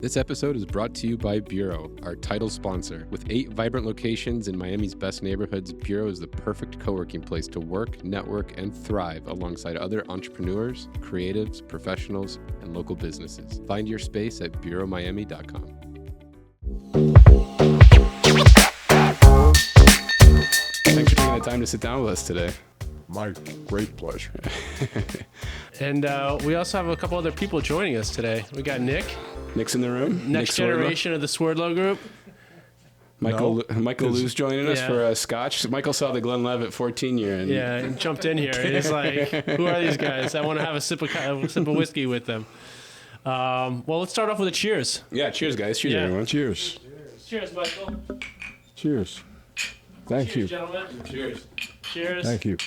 This episode is brought to you by Bureau, our title sponsor. With 8 vibrant locations in Miami's best neighborhoods, Bureau is the perfect co-working place to work, network, and thrive alongside other entrepreneurs, creatives, professionals, and local businesses. Find your space at bureaumiami.com. Thanks for taking the time to sit down with us today. My great pleasure. And we also have a couple other people joining us today. We got Nick. Nick's in the room. Next generation of the Swerdlow Group. Michael Lou's joining us for a scotch. Michael saw the Glenlivet 14 year. And jumped in here. He's like, who are these guys? I want to have a sip of whiskey with them. Well, let's start off with a cheers. Yeah, cheers, guys. Cheers, everyone. Cheers. Cheers, Michael. Cheers. Thank you. Gentlemen. Cheers. Cheers. Thank you.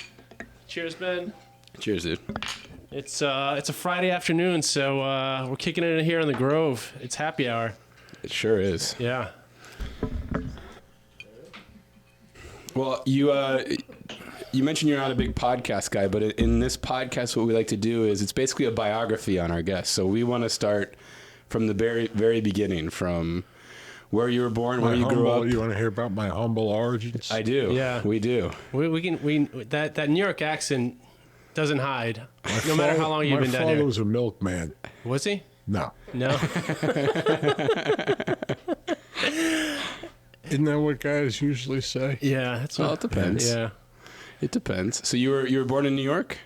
Cheers, Ben. Cheers, dude. It's a Friday afternoon, so we're kicking it in here in the Grove. It's happy hour. It sure is. Yeah. Well, you mentioned you're not a big podcast guy, but in this podcast, what we like to do is it's basically a biography on our guests. So we want to start from the very, very beginning, from where you were born, where you grew up. You want to hear about my humble origins? I do. Yeah. We do. That New York accent doesn't hide, no matter how long you've been down My here. father was a milkman. Was he? No. No. Isn't that what guys usually say? Yeah, that's Well, it depends. Yeah. It depends. So you were born in New York?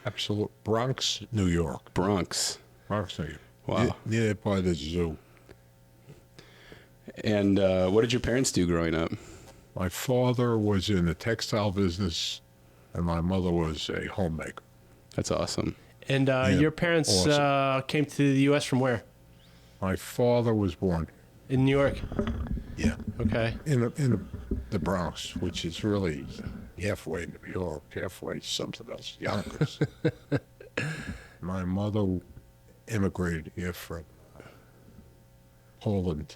Absolute. Bronx, New York. Bronx. Bronx, New York. Wow. Near by the zoo. And what did your parents do growing up? My father was in the textile business, and my mother was a homemaker. That's awesome. And your parents awesome. Came to the U.S. from where? My father was born, In New York. yeah, Okay. in the Bronx, which is really halfway New York, halfway something else, Yonkers. My mother immigrated here from Poland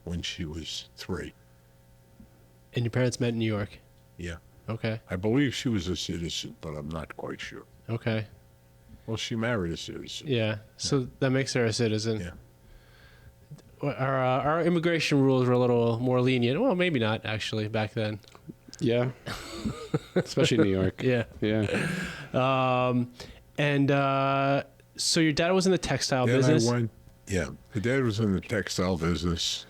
when she was 3. And your parents met in New York. Yeah. Okay. I believe she was a citizen, but I'm not quite sure. Okay. Well, she married a citizen. Yeah. So that makes her a citizen. Yeah. Our immigration rules were a little more lenient. Well, maybe not actually back then. Yeah. Especially New York. Yeah. Yeah. So your dad was in the textile Then business. the dad was in the textile business.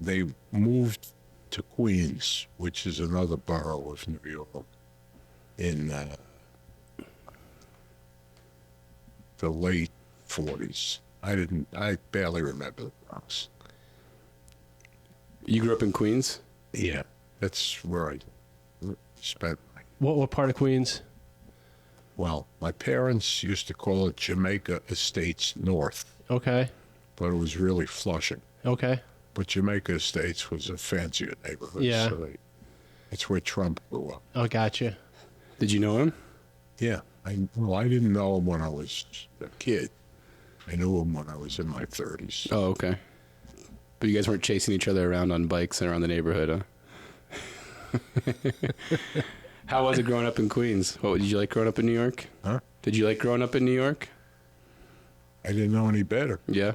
They moved to Queens, which is another borough of New York, in the late 40s. I barely remember the Bronx. You grew up in Queens? Yeah, that's where I spent What part of Queens? well, my parents used to call it Jamaica Estates North, Okay. but it was really Flushing. Okay. But Jamaica Estates was a fancier neighborhood. Yeah. So it's where Trump grew up. Oh, gotcha. Did you know him? Yeah. I didn't know him when I was a kid. I knew him when I was in my 30s. Oh, okay. But you guys weren't chasing each other around on bikes around the neighborhood, huh? How was it growing up in Queens? What did you like growing up in New York? Huh? Did you like growing up in New York? I didn't know any better. Yeah.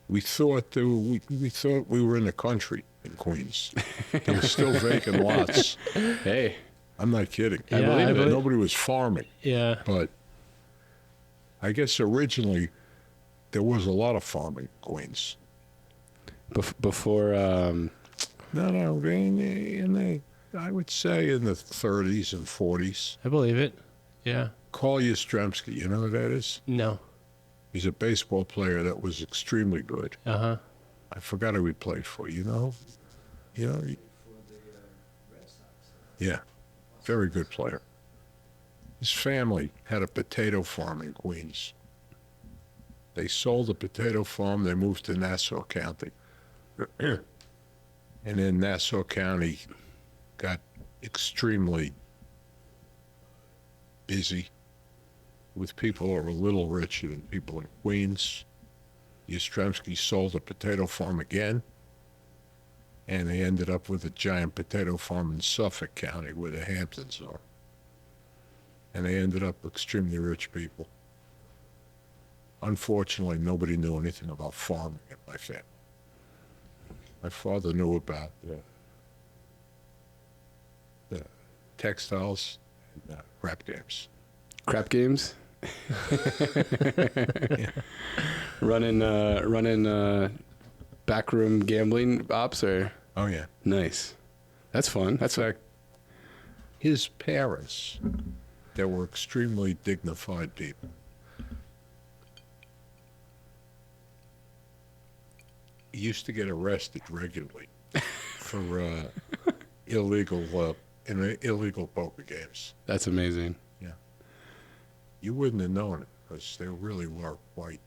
We thought we thought we were in the country in Queens. There were still vacant lots. Hey. I'm not kidding. Yeah, I believe it. Nobody was farming. Yeah. But I guess originally there was a lot of farming in Queens. Before. I would say in the 30s and 40s. I believe it. Yeah. Carl Yastrzemski, you know who that is? No. He's a baseball player that was extremely good. Uh-huh. I forgot who he played for, you know? Yeah, very good player. His family had a potato farm in Queens. They sold the potato farm, they moved to Nassau County. And then Nassau County got extremely busy with people who were a little richer than people in Queens. Yastrzemski sold the potato farm again, and they ended up with a giant potato farm in Suffolk County where the Hamptons are. And they ended up extremely rich people. Unfortunately, nobody knew anything about farming in my family. My father knew about the textiles and crap games. Crap games? Running backroom gambling ops, or? Oh, yeah. Nice. That's fun. That's In fact, his parents, they were extremely dignified people. He used to get arrested regularly for illegal poker games. That's amazing. You wouldn't have known it because they really were quite.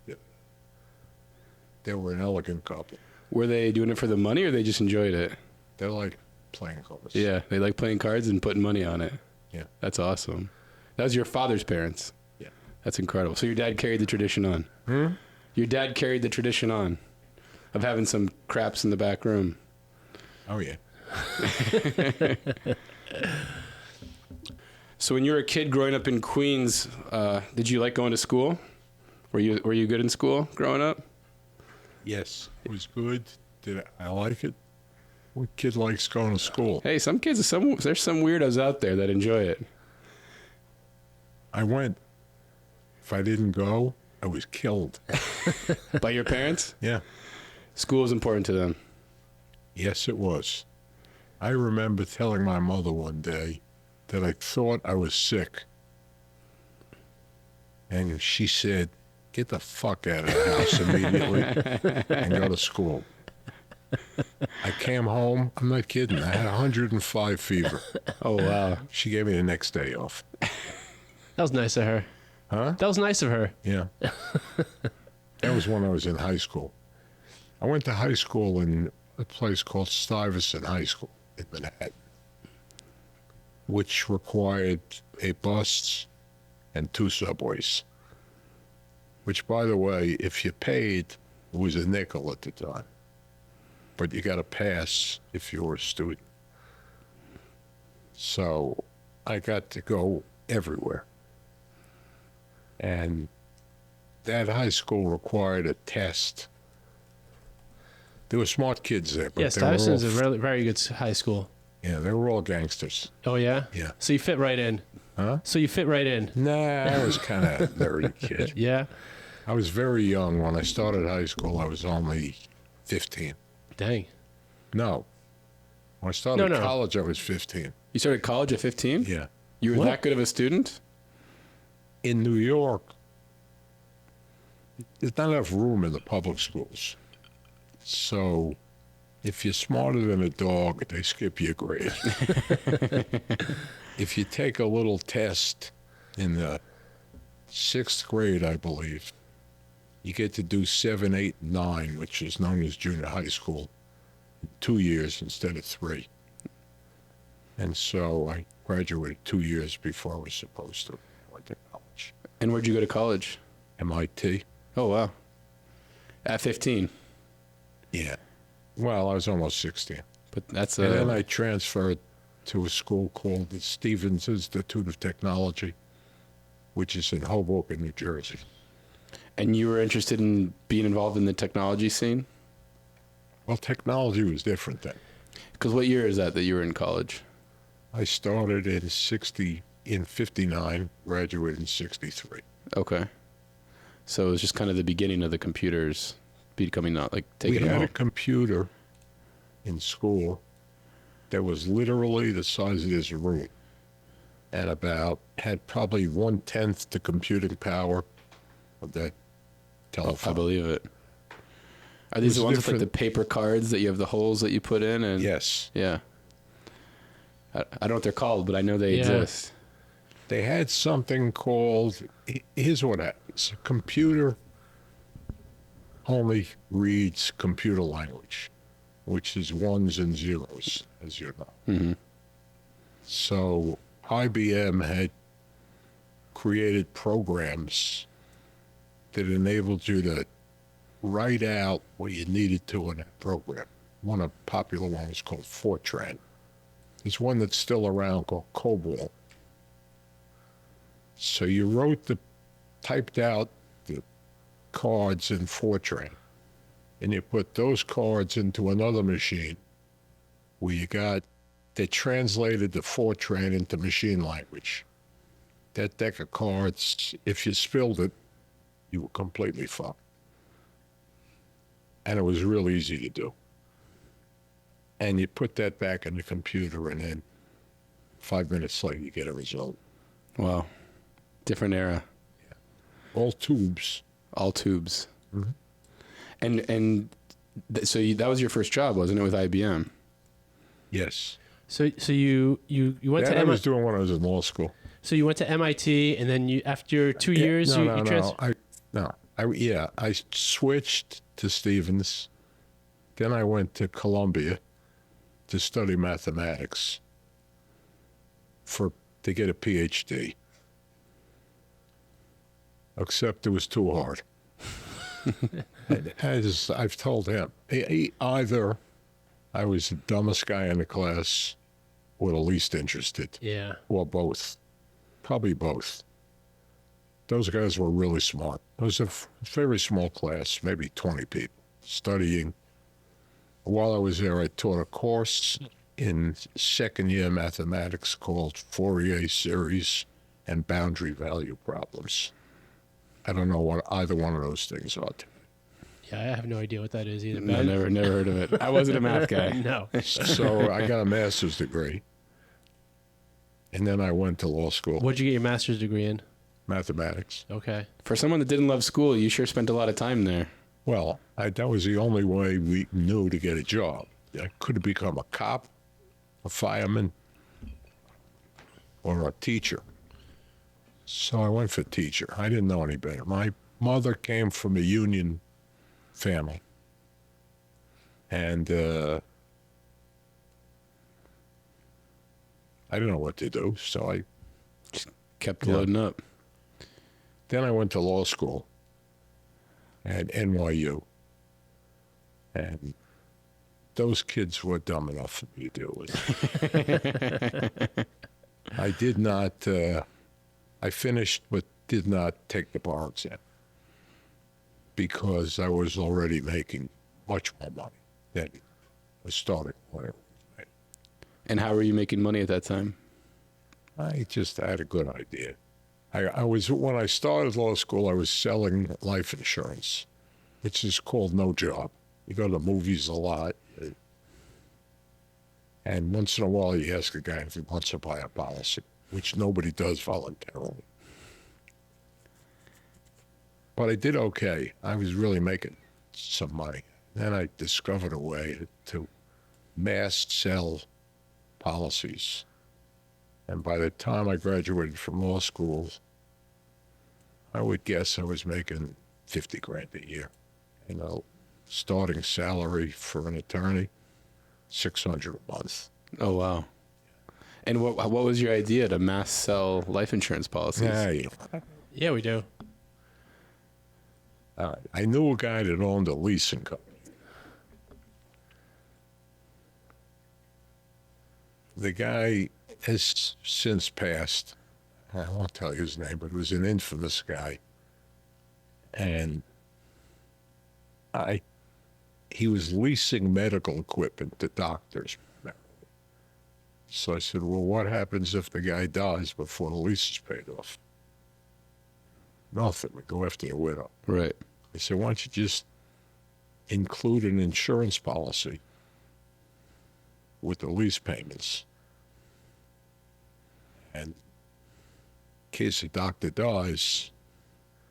They were an elegant couple. Were they doing it for the money, or they just enjoyed it? They like playing cards. Yeah, they like playing cards and putting money on it. Yeah. That's awesome. That was your father's parents. Yeah. That's incredible. So your dad carried the tradition on. Your dad carried the tradition on of having some craps in the back room. Oh, yeah. So when you were a kid growing up in Queens, did you like going to school? Were you good in school growing up? Yes, it was good. Did I like it? What kid likes going to school? Hey, there's some weirdos out there that enjoy it. I went. If I didn't go, I was killed. By your parents? Yeah. School was important to them. Yes, it was. I remember telling my mother one day that I thought I was sick. And she said, "Get the fuck out of the house immediately and go to school." I came home. I'm not kidding. I had 105 fever. Oh, wow. She gave me the next day off. That was nice of her. Huh? That was nice of her. Yeah. That was when I was in high school. I went to high school in a place called Stuyvesant High School in Manhattan, which required a bus and 2 subways, which, by the way, if you paid, it was a nickel at the time. But you got a pass if you were a student. So I got to go everywhere. And that high school required a test. There were smart kids there, but Yes, they were all, Stuyvesant's a really, very good high school. yeah, they were all gangsters. Oh, yeah? Yeah. So you fit right in. Huh? So you fit right in. Nah, I was kind of a nerdy kid. Yeah? I was very young. When I started high school, I was only 15. Dang. No. When I started No. college, I was 15. You started college at 15? Yeah. You were What? that good of a student? In New York, there's not enough room in the public schools. So if you're smarter than a dog, they skip your grade. If you take a little test in the 6th grade, I believe, you get to do 7, 8, 9, which is known as junior high school, in 2 years instead of 3. And so I graduated 2 years before I was supposed to. I went to college. And where'd you go to college? MIT. Oh, wow. At 15. Yeah. Well, I was almost 16. But that's And then I transferred to a school called the Stevens Institute of Technology, which is in Hoboken, New Jersey. And you were interested in being involved in the technology scene? Well, technology was different then. Because what year is that you were in college? I started in 59, graduated in 63. Okay. So it was just kind of the beginning of the computers becoming not like We taking had them a off. computer in school that was literally the size of this room and had probably 1/10 the computing power of that telephone. I believe it. Are these was the ones with like the different. paper cards that you have the holes that you put in? And Yes. Yeah. I don't know what they're called, but I know they Yeah. exist. They had something called, here's what happens. A computer only reads computer language, which is 1s and 0s, as you know. Mm-hmm. So IBM had created programs that enabled you to write out what you needed to in that program. One of the popular ones is called Fortran. There's one that's still around called COBOL. So you typed out the cards in Fortran, and you put those cards into another machine where they translated the Fortran into machine language. That deck of cards, if you spilled it, you were completely fucked. And it was real easy to do. And you put that back in the computer, and then 5 minutes later, you get a result. Wow. Different era. Yeah. All tubes. All tubes. Mm-hmm. So that was your first job, wasn't it, with IBM? Yes. So you went to I MIT. was doing when I was in law school. So you went to MIT, and then after 2 years, you transferred. I switched to Stevens. Then I went to Columbia to study mathematics to get a PhD. Except it was too hard. As I've told him, either I was the dumbest guy in the class or the least interested. Yeah. Or both. Probably both. Those guys were really smart. It was a very small class, maybe 20 people, studying. While I was there, I taught a course in second-year mathematics called Fourier series and boundary value problems. I don't know what either one of those things are. Yeah, I have no idea what that is either. No, never heard of it. I wasn't a math guy. No. So I got a master's degree, and then I went to law school. What'd you get your master's degree in? Mathematics. Okay. For someone that didn't love school, you sure spent a lot of time there. Well, that was the only way we knew to get a job. I could have become a cop, a fireman, or a teacher. So I went for teacher. I didn't know any better. My mother came from a union family. And I didn't know what to do, so I just kept loading up. Then I went to law school at NYU. And those kids were dumb enough for me to deal with. I did not, I finished but did not take the bar exam because I was already making much more money than a starting lawyer. And how were you making money at that time? I just had a good idea. When I started law school, I was selling life insurance, which is called no job. You go to the movies a lot, and once in a while you ask a guy if he wants to buy a policy, which nobody does voluntarily. But I did okay. I was really making some money. Then I discovered a way to mass sell policies. And by the time I graduated from law school, I would guess I was making $50,000 a year. You know, starting salary for an attorney, $600 a month. Oh, wow. And what was your idea to mass sell life insurance policies? Yeah, we do. I knew a guy that owned a leasing company. The guy has since passed. I won't tell you his name, but he was an infamous guy. And he was leasing medical equipment to doctors. So I said, well, what happens if the guy dies before the lease is paid off? Nothing. We go after the widow. Right. I said, why don't you just include an insurance policy with the lease payments? And in case the doctor dies,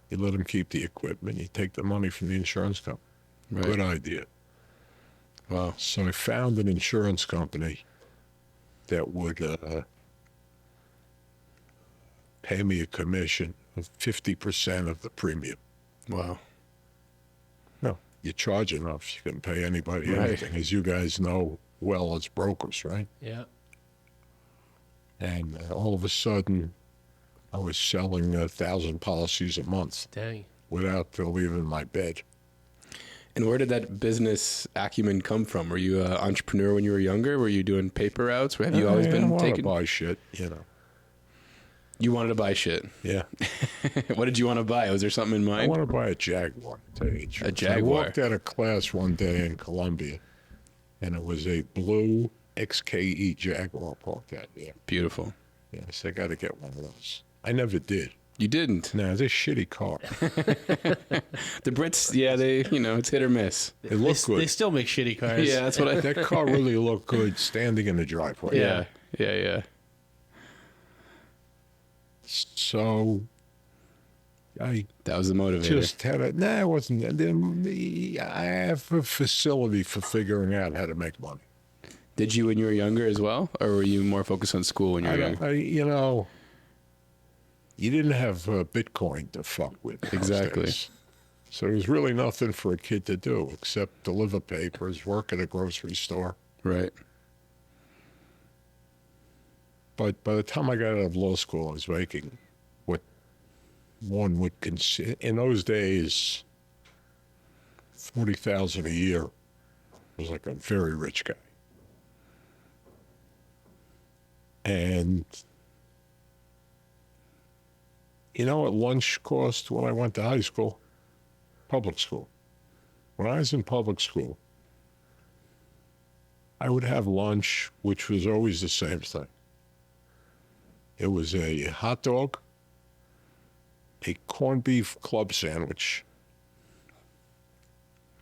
you let him keep the equipment. You take the money from the insurance company. Right. Good idea. Wow. So I found an insurance company that would pay me a commission of 50% of the premium. Wow. No, you charge enough, you can pay anybody Right. anything. As you guys know well as brokers, right? Yeah. And all of a sudden, I was selling 1,000 policies a month. Dang. Without leaving my bed. And where did that business acumen come from? Were you an entrepreneur when you were younger? Were you doing paper routes? Have you always been taking? I buy shit, you know. You wanted to buy shit. Yeah. What did you want to buy? Was there something in I mind? want to buy a Jaguar. To tell you the truth. A Jaguar. I walked out of class one day in Columbia, and it was a blue XKE Jaguar parked out there. Beautiful. Yeah, so I got to get one of those. I never did. You didn't. No, it's a shitty car. The Brits, yeah, they, you know, it's hit or miss. It looked good. They still make shitty cars. Yeah, that's what I. That car really looked good standing in the driveway. Yeah. So I That was the motivator. just had a, nah, it wasn't. I have a facility for figuring out how to make money. Did you when you were younger as well, or were you more focused on school when you were young? You know, you didn't have Bitcoin to fuck with. those Exactly. days. So there was really nothing for a kid to do except deliver papers, work at a grocery store. Right. But by the time I got out of law school, I was making what one would consider, in those days, $40,000 a year. I was like a very rich guy. And you know what lunch cost when I went to high school? Public school. When I was in public school, I would have lunch, which was always the same thing. It was a hot dog, a corned beef club sandwich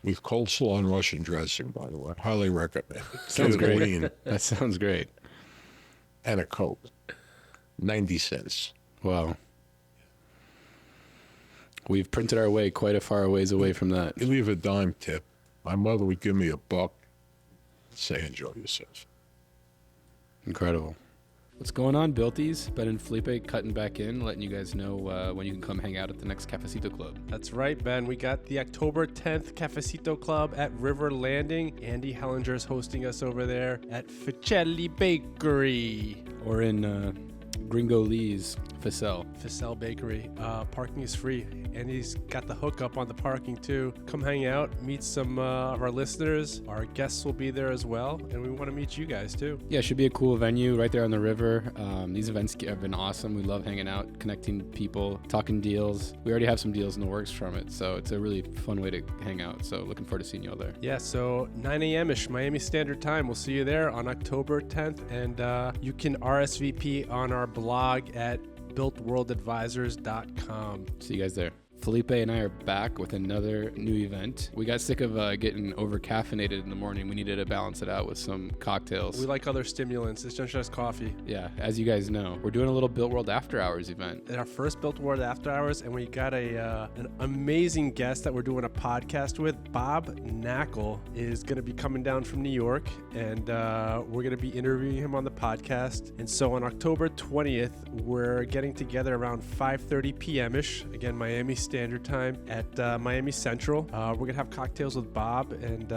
with coleslaw and Russian dressing, by the way. Highly recommend it. Sounds Get it great. lean, That sounds great. and a Coke. 90 cents. Wow. We've printed our way quite a far ways away from that. You leave a dime tip. My mother would give me $1, say enjoy yourself. Incredible. What's going on, Builties? Ben and Felipe cutting back in, letting you guys know when you can come hang out at the next Cafecito Club. That's right, Ben. We got the October 10th Cafecito Club at River Landing. Andy Hellinger is hosting us over there at Ficelli Bakery. Or in Gringo Lee's Ficelle Bakery. Parking is free. Andy's got the hookup on the parking too. Come hang out, meet some of our listeners. Our guests will be there as well, and we want to meet you guys too. Yeah, it should be a cool venue right there on the river. These events have been awesome. We love hanging out, connecting people, talking deals. We already have some deals in the works from it, so it's a really fun way to hang out. So looking forward to seeing you all there. Yeah, so 9 a.m.-ish, Miami Standard Time. We'll see you there on October 10th, and you can RSVP on our blog at builtworldadvisors.com. See you guys there. Felipe and I are back with another new event. We got sick of getting over-caffeinated in the morning. We needed to balance it out with some cocktails. We like other stimulants. It's just coffee. Yeah, as you guys know, we're doing a little Built World After Hours event. Our first Built World After Hours, and we got an amazing guest that we're doing a podcast with. Bob Knackle is going to be coming down from New York, and we're going to be interviewing him on the podcast. And so on October 20th, we're getting together around 5:30 p.m.-ish, again, Miami Standard Time at Miami Central. We're going to have cocktails with Bob, and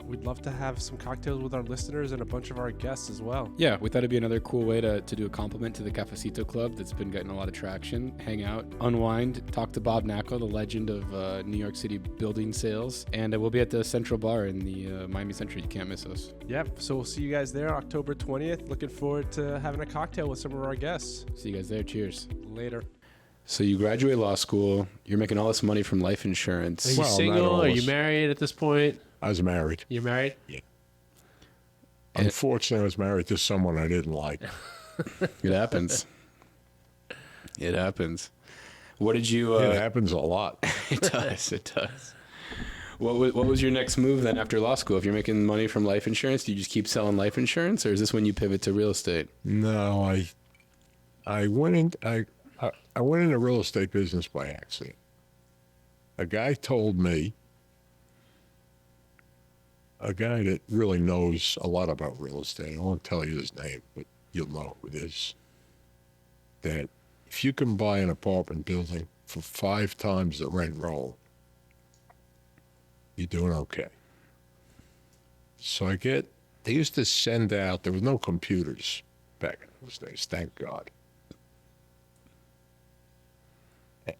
we'd love to have some cocktails with our listeners and a bunch of our guests as well. Yeah, we thought it'd be another cool way to do a compliment to the Cafecito Club that's been getting a lot of traction. Hang out, unwind, talk to Bob Knackle, the legend of New York City building sales. And we'll be at the Central Bar in the Miami Central. You can't miss us. Yep, so we'll see you guys there October 20th. Looking forward to having a cocktail with some of our guests. See you guys there. Cheers. Later. So you graduate law school. You're making all this money from life insurance. Are you Well, not single? Are you always. married at this point? I was married. You're married? Unfortunately, I was married to someone I didn't like. It happens. It happens. What did you... It happens a lot. It does. It does. What was your next move then after law school? If you're making money from life insurance, do you just keep selling life insurance, or is this when you pivot to real estate? No, I went into real estate business by accident. A guy told me, a guy that really knows a lot about real estate, I won't tell you his name, but you'll know who it is, that if you can buy an apartment building for 5 times the rent roll, you're doing okay. So they used to send out, there was no computers back in those days, thank God.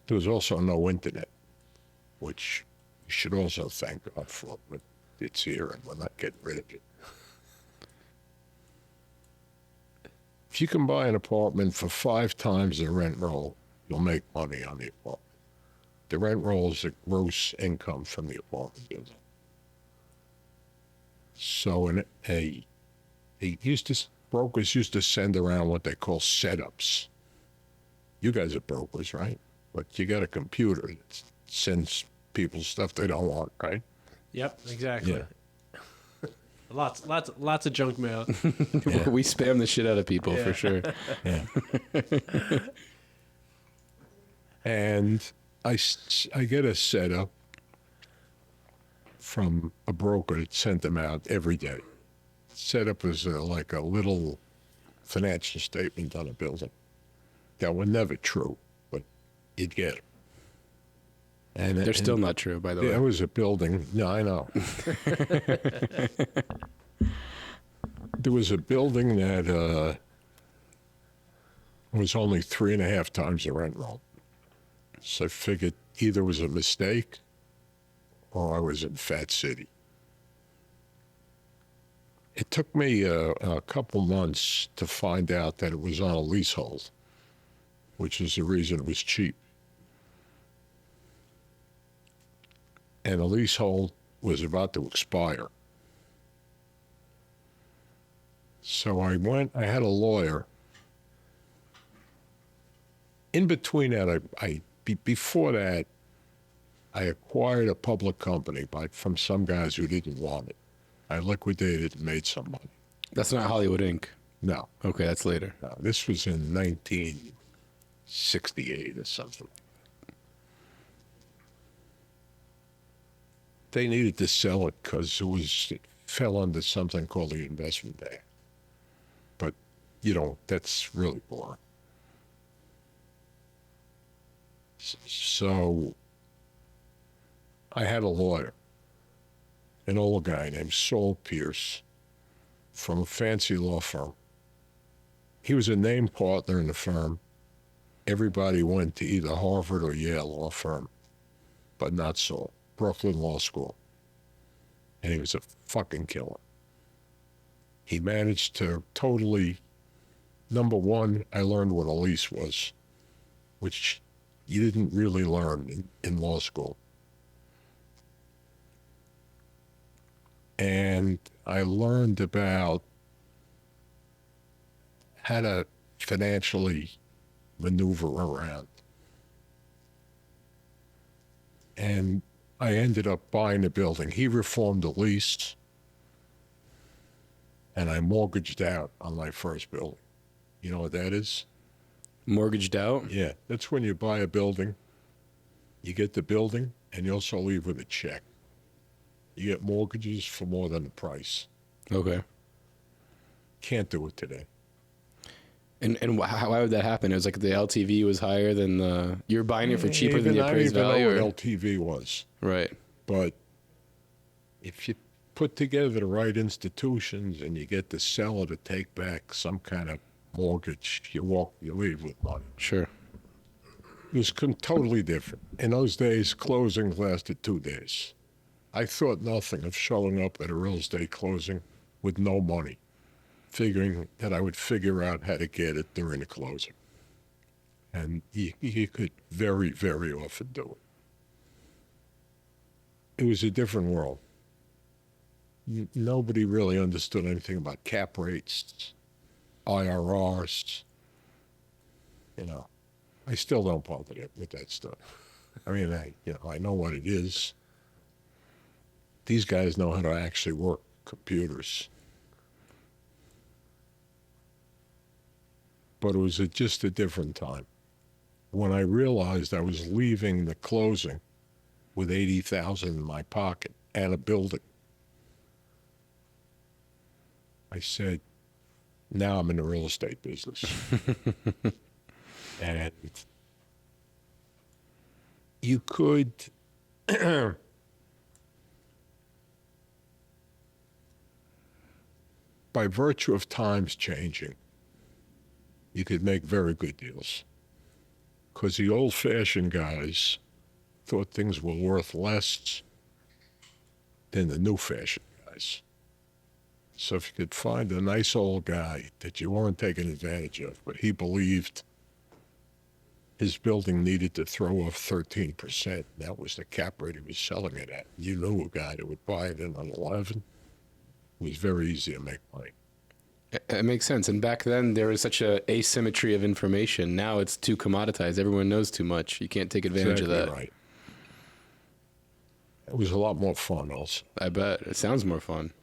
There was also no internet, which you should also thank God for, but it's here and we're not getting rid of it. If you can buy an apartment for 5 times the rent roll, you'll make money on the apartment. The rent roll is the gross income from the apartment building. So brokers used to send around what they call setups. You guys are brokers, right? But you got a computer that sends people stuff they don't want, right? Yep, exactly. Yeah. Lots of junk mail. Yeah. We spam the shit out of people Yeah. for sure. Yeah. And I get a setup from a broker that sent them out every day. Setup was like a little financial statement on a building. That were never true, but you'd get it. And They're still not true, by the way. There was a building. No, I know. There was a building that was only 3.5 times the rent roll. So I figured either it was a mistake or I was in Fat City. It took me a couple months to find out that it was on a leasehold, which is the reason it was cheap. And the leasehold was about to expire. So I had a lawyer. In between that, before that, I acquired a public company from some guys who didn't want it. I liquidated and made some money. That's not Hollywood Inc. No, Okay, that's later. no, this was in 1968 or something. They needed to sell it because it fell under something called the Investment Act. But, that's really boring. So I had a lawyer, an old guy named Saul Pierce from a fancy law firm. He was a named partner in the firm. Everybody went to either Harvard or Yale law firm, but not Saul. Brooklyn Law School. And he was a fucking killer. He managed to totally, number one, I learned what a lease was, which you didn't really learn in law school. And I learned about how to financially maneuver around. And I ended up buying the building. He reformed the lease, and I mortgaged out on my first building. You know what that is? Mortgaged out? Yeah, that's when you buy a building, you get the building, and you also leave with a check. You get mortgages for more than the price. Okay. Can't do it today. And why would that happen? It was like the LTV was higher than you were buying it for cheaper than the appraised value? I don't even know what LTV was. Right. But if you put together the right institutions and you get the seller to take back some kind of mortgage, you leave with money. Sure. It was totally different. In those days, closings lasted 2 days. I thought nothing of showing up at a real estate closing with no money, figuring that I would figure out how to get it during the closing. And you could very, very often do it. It was a different world. Nobody really understood anything about cap rates, IRRs. I still don't bother with that stuff. I mean, I know what it is. These guys know how to actually work computers. But it was just a different time. When I realized I was leaving the closing with $80,000 in my pocket and a building, I said, now I'm in the real estate business. And you could by virtue of times changing, you could make very good deals. Because the old-fashioned guys thought things were worth less than the new-fashioned guys. So if you could find a nice old guy that you weren't taking advantage of, but he believed his building needed to throw off 13%. That was the cap rate he was selling it at. You knew a guy that would buy it in on 11. It was very easy to make money. It makes sense. And back then, there was such a asymmetry of information. Now it's too commoditized. Everyone knows too much. You can't take advantage of that. Right. It was a lot more fun also. I bet. It sounds more fun.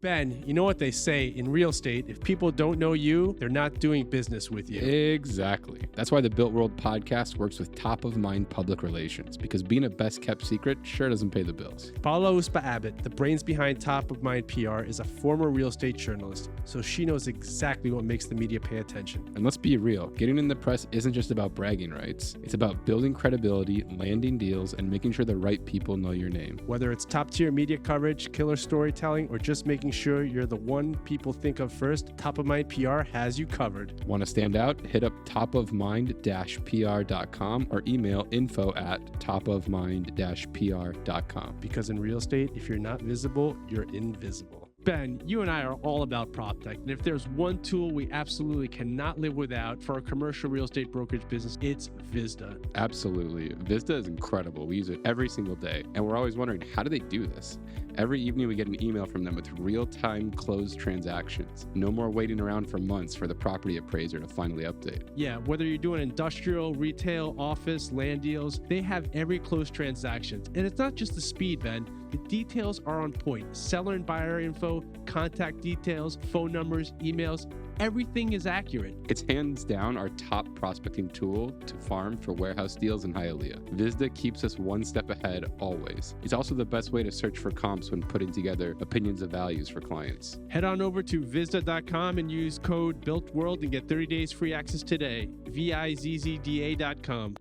Ben, you know what they say in real estate, if people don't know you, they're not doing business with you. Exactly. That's why the Built World podcast works with top-of-mind public relations, because being a best-kept secret sure doesn't pay the bills. Paula Uspa-Abbott, the brains behind Top of Mind PR, is a former real estate journalist, so she knows exactly what makes the media pay attention. And let's be real, getting in the press isn't just about bragging rights. It's about building credibility, landing deals, and making sure the right people know your name. Whether it's top-tier media coverage, killer storytelling, or just making sure you're the one people think of first, Top of Mind PR has you covered. Want to stand out? Hit up topofmind-pr.com or email info@topofmind-pr.com. Because in real estate, if you're not visible, you're invisible. Ben, you and I are all about PropTech, and if there's one tool we absolutely cannot live without for our commercial real estate brokerage business, it's Vista. Absolutely. Vista is incredible. We use it every single day, and we're always wondering, how do they do this? Every evening we get an email from them with real-time closed transactions. No more waiting around for months for the property appraiser to finally update. Yeah, whether you're doing industrial, retail, office, land deals, they have every closed transaction. And it's not just the speed, Ben. The details are on point. Seller and buyer info, contact details, phone numbers, emails, everything is accurate. It's hands down our top prospecting tool to farm for warehouse deals in Hialeah. Vista keeps us one step ahead always. It's also the best way to search for comps when putting together opinions of values for clients. Head on over to Vista.com and use code BuiltWorld and get 30 days free access today. VIZZDA.com.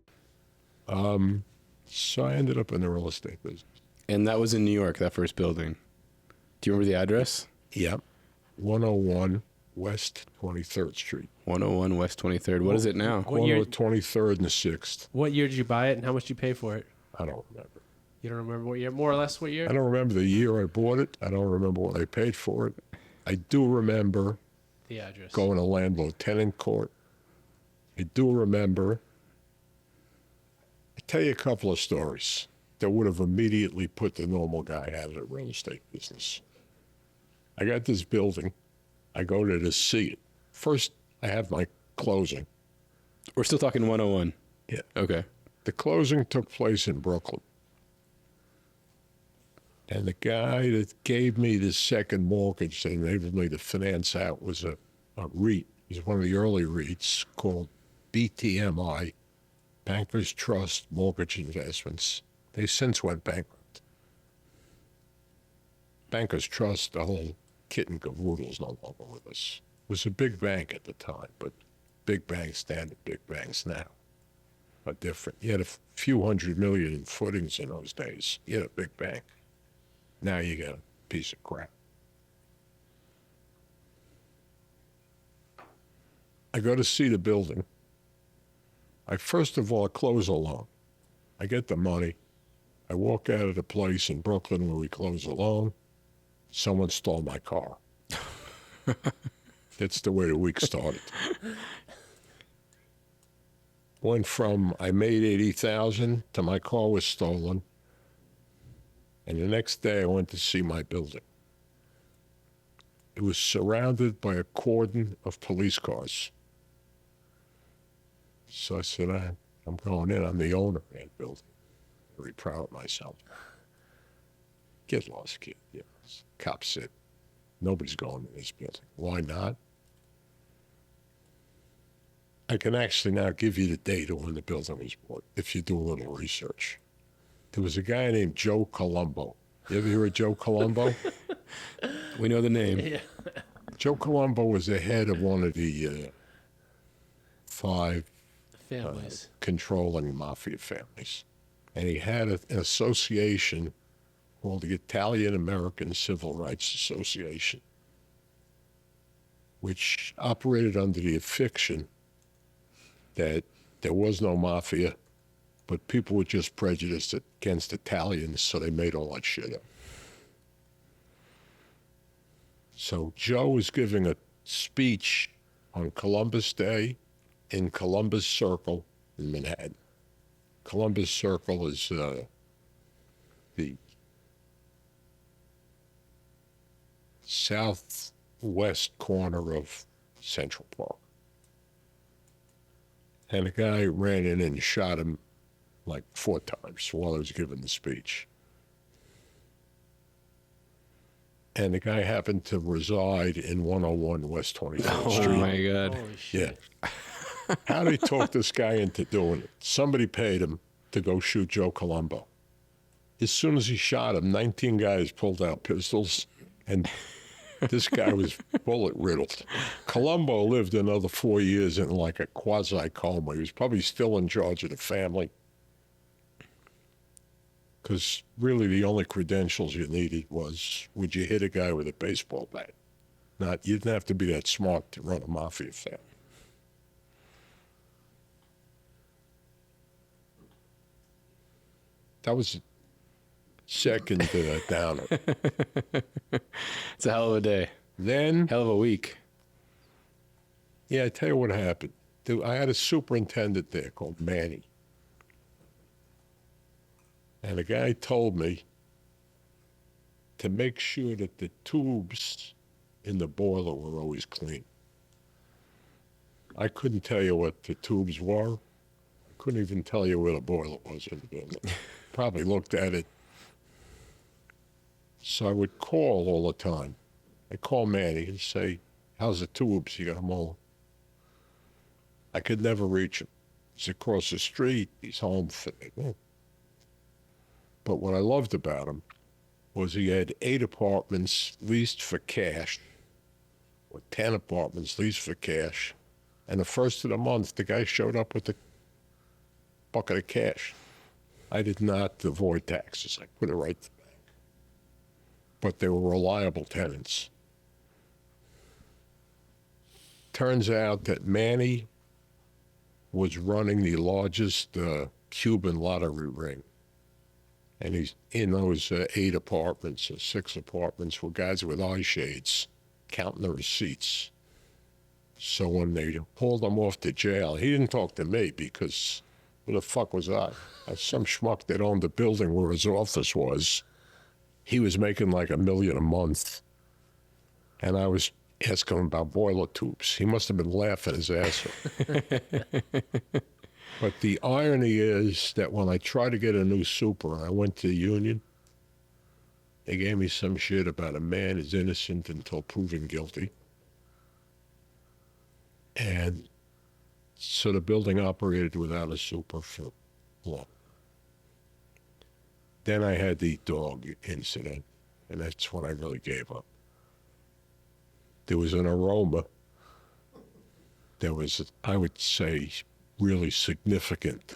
So I ended up in the real estate business. And that was in New York, that first building. Do you remember the address? Yep. 101 West 23rd Street. 101 West 23rd. What is it now? What year- 23rd and 6th. What year did you buy it and how much did you pay for it? I don't remember. You don't remember what year? More or less what year? I don't remember the year I bought it. I don't remember what I paid for it. I do remember The address. going to landlord-tenant court. I do remember. I'll tell you a couple of stories that would have immediately put the normal guy out of the real estate business. I got this building. I go there to see it. First, I have my closing. We're still talking 101. Yeah. Okay. The closing took place in Brooklyn. And the guy that gave me the second mortgage that enabled me to finance out was a REIT. He's one of the early REITs called BTMI, Bankers Trust Mortgage Investments. They since went bankrupt. Bankers Trust, the whole kit and caboodle, is no longer with us. It was a big bank at the time, but big banks stand at big banks now are different. You had a few $100 million in footings in those days. You had a big bank. Now you got a piece of crap. I go to see the building. I first of all close a loan. I get the money. I walk out of the place in Brooklyn where we close a loan. Someone stole my car. That's the way the week started. Went from I made $80,000 to my car was stolen. And the next day I went to see my building. It was surrounded by a cordon of police cars. So I said, I'm going in. I'm the owner of that building. Very proud of myself. Get lost, kid. Yeah. Cop said, nobody's going in this building. Why not? I can actually now give you the date of when the building was bought, if you do a little research. There was a guy named Joe Colombo. You ever hear of Joe Colombo? We know the name. Yeah. Joe Colombo was the head of one of the five Families. controlling mafia families. And he had an association called the Italian American Civil Rights Association, which operated under the fiction that there was no mafia, but people were just prejudiced against Italians, so they made all that shit up. So Joe was giving a speech on Columbus Day in Columbus Circle in Manhattan. Columbus Circle is the southwest corner of Central Park. And a guy ran in and shot him like 4 times while he was giving the speech. And the guy happened to reside in 101 West 23rd Street. Oh my God. Holy shit. Yeah. How did he talk this guy into doing it? Somebody paid him to go shoot Joe Colombo. As soon as he shot him, 19 guys pulled out pistols, and this guy was bullet riddled. Colombo lived another 4 years in like a quasi-coma. He was probably still in charge of the family, because really the only credentials you needed was, would you hit a guy with a baseball bat? You didn't have to be that smart to run a mafia family. That was a second downer. It's a hell of a day. Then, Hell of a week. yeah, I tell you what happened. I had a superintendent there called Manny. And the guy told me to make sure that the tubes in the boiler were always clean. I couldn't tell you what the tubes were. I couldn't even tell you where the boiler was in the building. Probably looked at it. So I would call all the time. I'd call Manny and say, how's the tubes? You got them all? I could never reach him. He's across the street. He's home. But what I loved about him was he had 8 apartments leased for cash, or 10 apartments leased for cash. And the first of the month, the guy showed up with a bucket of cash. I did not avoid taxes. I put it right to the bank. But they were reliable tenants. Turns out that Manny was running the largest Cuban lottery ring. And he's in those 8 apartments or 6 apartments were guys with eye shades counting the receipts. So when they pulled him off to jail, he didn't talk to me because who the fuck was I? Some schmuck that owned the building where his office was. He was making like $1 million a month. And I was asking him about boiler tubes. He must have been laughing his ass off. But the irony is that when I tried to get a new super, I went to the union, they gave me some shit about a man is innocent until proven guilty. And so the building operated without a super for long. Then I had the dog incident, and that's when I really gave up. There was an aroma that was, I would say, really significant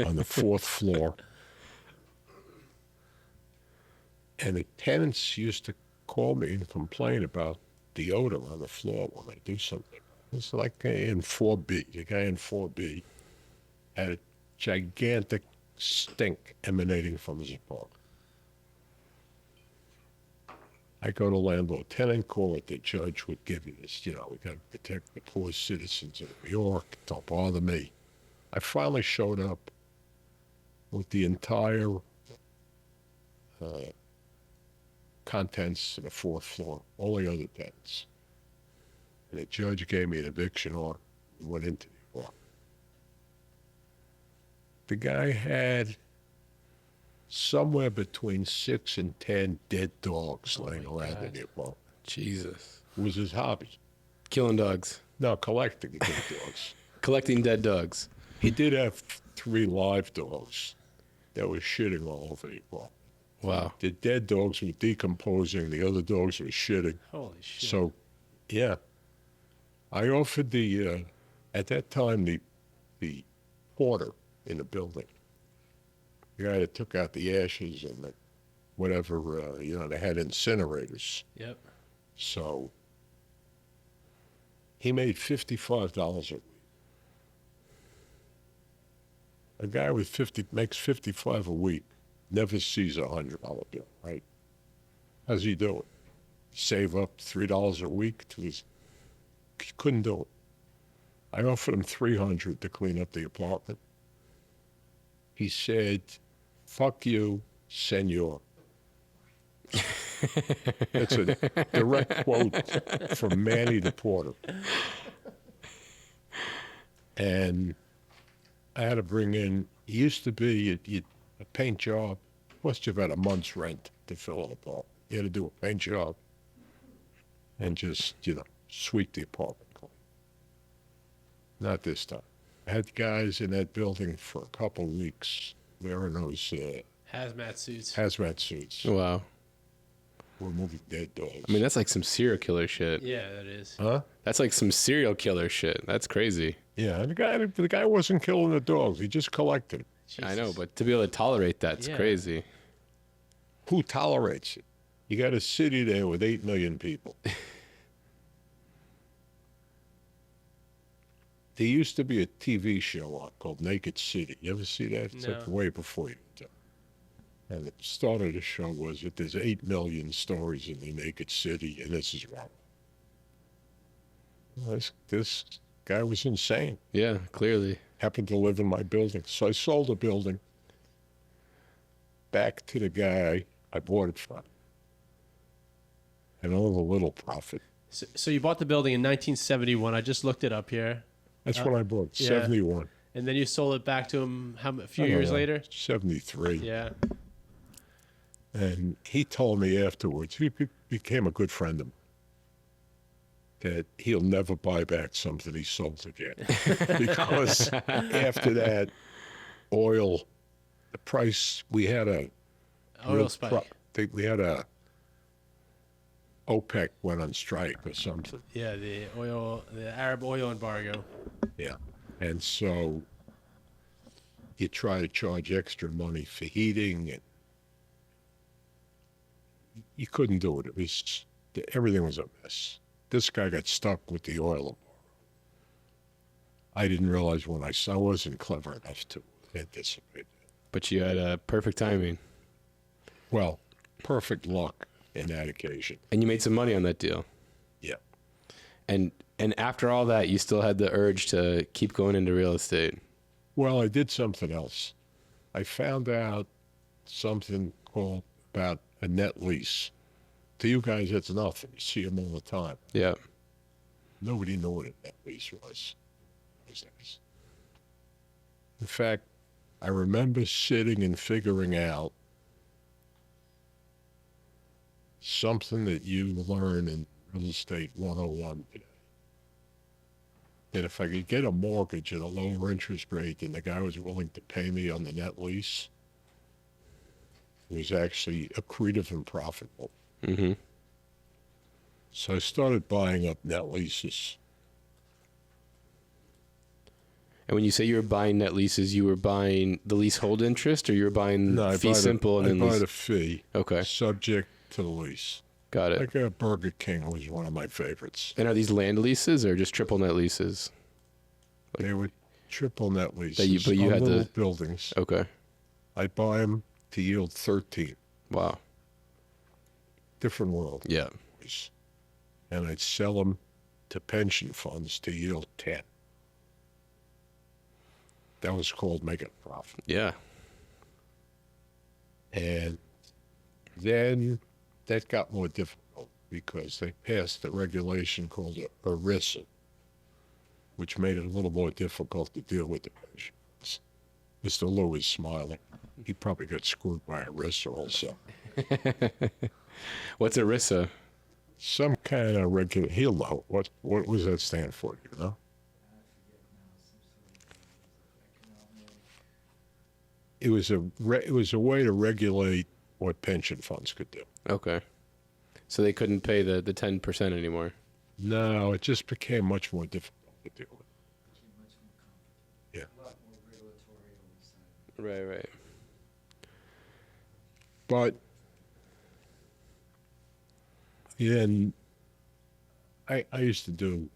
on the 4th floor. And the tenants used to call me and complain about the odor on the floor when I do something. It's like in 4B. The guy in 4B had a gigantic stink emanating from his apartment. I go to landlord-tenant court. The judge would give you this, we got to protect the poor citizens of New York. Don't bother me. I finally showed up with the entire contents of the 4th floor, all the other tenants. And the judge gave me an eviction order and went into the apartment. The guy had somewhere between 6 and 10 dead dogs laying around in the apartment. Jesus. It was his hobby. Killing dogs. No, collecting dead dogs. Collecting dead dogs. He did have 3 live dogs that were shitting all over the apartment. Wow. The dead dogs were decomposing. The other dogs were shitting. Holy shit. So, yeah. I offered at that time, the porter in the building, the guy that took out the ashes and whatever, they had incinerators. Yep. So he made $55 a week. A guy makes $55 a week, never sees a $100 bill, right? How's he doing? save up $3 a week to his. He couldn't do it. I offered him $300 to clean up the apartment. He said, "Fuck you, senor." That's a direct quote from Manny the Porter. And I had to bring in, it used to be a paint job, cost you about a month's rent to fill an apartment. You had to do a paint job and just, sweep the apartment clean. Not this time. I had guys in that building for a couple of weeks wearing those Hazmat suits. hazmat suits. Wow. We're moving dead dogs. I mean, that's like some serial killer shit. Yeah, that is. Huh? That's like some serial killer shit. That's crazy. Yeah, and the guy wasn't killing the dogs. He just collected them. I know, but to be able to tolerate that's crazy. Who tolerates it? You got a city there with 8 million people. There used to be a TV show on called Naked City. You ever see that? It's like way before you. And the start of the show was that there's 8 million stories in the Naked City, and this is wrong. This guy was insane. Yeah, clearly. Happened to live in my building. So I sold the building back to the guy I bought it from. And all the little profit. So you bought the building in 1971. I just looked it up here. That's when I bought it, yeah. 71. And then you sold it back to him a few years later? 73. Yeah. And he told me afterwards, he became a good friend of mine, that he'll never buy back something he sold again. Because after that, oil, the price, we had a Oil spike. we had a OPEC went on strike or something. Yeah, the Arab oil embargo. Yeah. And so you try to charge extra money for heating, and you couldn't do it. It was, everything was a mess. This guy got stuck with the oil embargo. I didn't realize when I wasn't clever enough to anticipate that. But you had perfect timing. Well, perfect luck in that occasion. And you made some money on that deal. Yeah. And after all that, you still had the urge to keep going into real estate. Well, I did something else. I found out something called about a net lease. To you guys, it's nothing. You see them all the time. Yeah. Nobody knew what a net lease was. In fact, I remember sitting and figuring out something that you learn in Real Estate 101 today. That if I could get a mortgage at a lower interest rate than the guy was willing to pay me on the net lease, it was actually accretive and profitable. Mm-hmm. So I started buying up net leases. And when you say you were buying net leases, you were buying the leasehold interest, or you were buying fee simple and then I lease? bought a fee. Okay. Subject to the lease. Got it. Like a Burger King was one of my favorites. And are these land leases or just triple net leases? They were triple net leases. But you on had little to buildings. Okay. I'd buy them to yield 13. Wow. Different world. Yeah. And I'd sell them to pension funds to yield 10. That was called making a profit. Yeah. And then that got more difficult because they passed a regulation called ERISA, which made it a little more difficult to deal with the pension funds. Mr. Lou is smiling. He probably got screwed by ERISA also. What's ERISA? Some kind of regular. He'll know. What does that stand for? You know. It was a way to regulate what pension funds could do. Okay. So they couldn't pay the 10% anymore. No, it just became much more difficult to deal with. Yeah. Right. But then I used to do,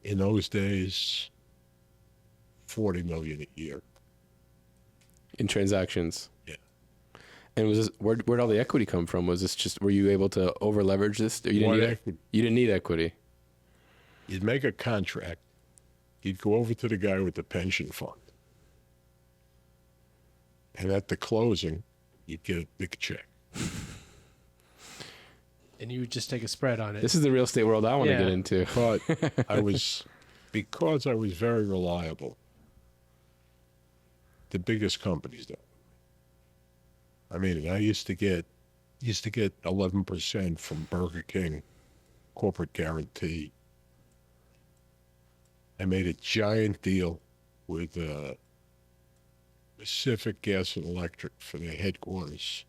in those days, $40 million a year. In transactions. Yeah. And was this, where'd all the equity come from? Was this just, were you able to over leverage this? Or What equity? You didn't need equity. You'd make a contract. You'd go over to the guy with the pension fund. And at the closing, you'd get a big check. And you would just take a spread on it. This is the real estate world I want to get into. But because I was very reliable, the biggest companies don't. I mean, I used to get 11% from Burger King, corporate guarantee. I made a giant deal with Pacific Gas and Electric for their headquarters.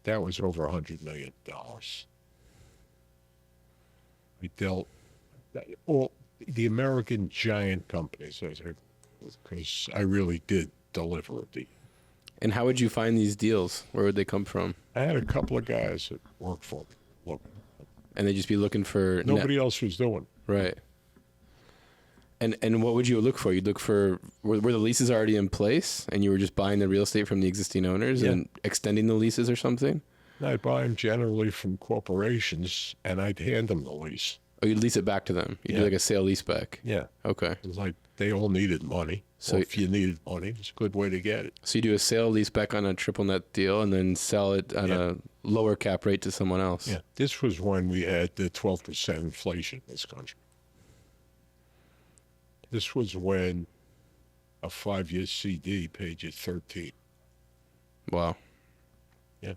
That was over $100 million. We dealt all the American giant companies, because I really did deliver a deal. And how would you find these deals? Where would they come from? I had a couple of guys that worked for me. Look, And they'd just be looking for... nobody else was doing it. Right. And what would you look for? You'd look for... Were the leases already in place and you were just buying the real estate from the existing owners and extending the leases or something? I'd buy them generally from corporations, and I'd hand them the lease. Oh, you'd lease it back to them? You'd do like a sale lease back? Yeah. Okay. It was like they all needed money. So if you needed money, it's a good way to get it. So you do a sale lease back on a triple net deal and then sell it at a lower cap rate to someone else? Yeah. This was when we had the 12% inflation in this country. This was when a 5-year CD paid you 13. Wow. Yeah.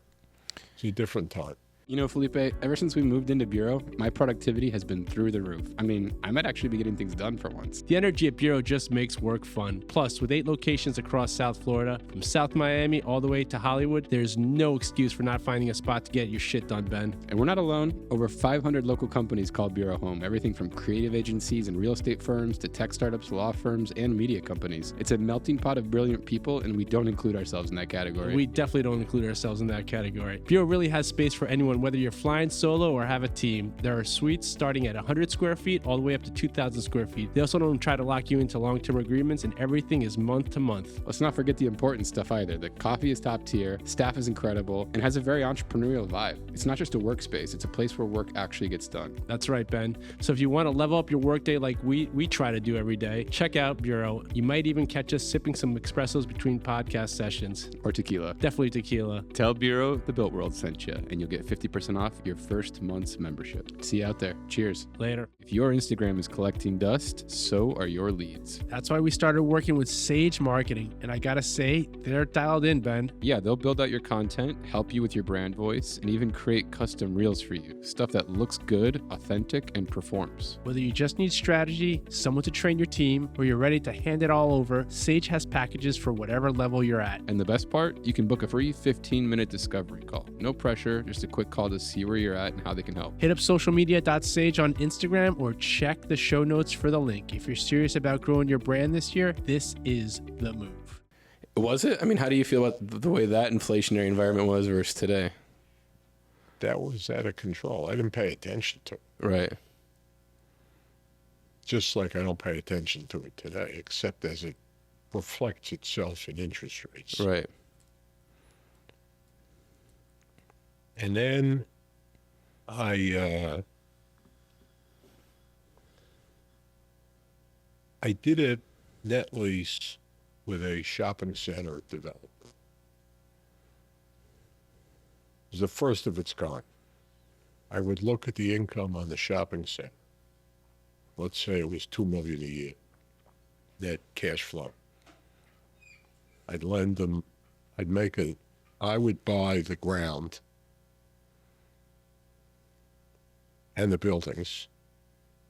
It's a different time. You know, Felipe, ever since we moved into Bureau, my productivity has been through the roof. I mean, I might actually be getting things done for once. The energy at Bureau just makes work fun. Plus, with 8 locations across South Florida, from South Miami all the way to Hollywood, there's no excuse for not finding a spot to get your shit done, Ben. And we're not alone. Over 500 local companies call Bureau home. Everything from creative agencies and real estate firms to tech startups, law firms, and media companies. It's a melting pot of brilliant people, and we don't include ourselves in that category. We definitely don't include ourselves in that category. Bureau really has space for anyone, whether you're flying solo or have a team. There are suites starting at 100 square feet all the way up to 2,000 square feet. They also don't try to lock you into long-term agreements, and everything is month to month. Let's not forget the important stuff either. The coffee is top tier, staff is incredible, and has a very entrepreneurial vibe. It's not just a workspace, it's a place where work actually gets done. That's right, Ben. So if you want to level up your workday like we try to do every day, check out Bureau. You might even catch us sipping some espressos between podcast sessions. Or tequila. Definitely tequila. Tell Bureau the Built World sent you, and you'll get 50% off your first month's membership. See you out there. Cheers. Later. If your Instagram is collecting dust, so are your leads. That's why we started working with Sage Marketing. And I gotta say, they're dialed in, Ben. Yeah, they'll build out your content, help you with your brand voice, and even create custom reels for you. Stuff that looks good, authentic, and performs. Whether you just need strategy, someone to train your team, or you're ready to hand it all over, Sage has packages for whatever level you're at. And the best part, you can book a free 15-minute discovery call. No pressure, just a quick call to see where you're at and how they can help. Hit up socialmedia.sage on Instagram or check the show notes for the link. If you're serious about growing your brand this year, this is the move. Was it? I mean, how do you feel about the way that inflationary environment was versus today? That was out of control. I didn't pay attention to it. Right. Just like I don't pay attention to it today, except as it reflects itself in interest rates. Right. And then I did a net lease with a shopping center developer. It was the first of its kind. I would look at the income on the shopping center. Let's say it was $2 million a year, net cash flow. I'd lend them, I would buy the ground and the buildings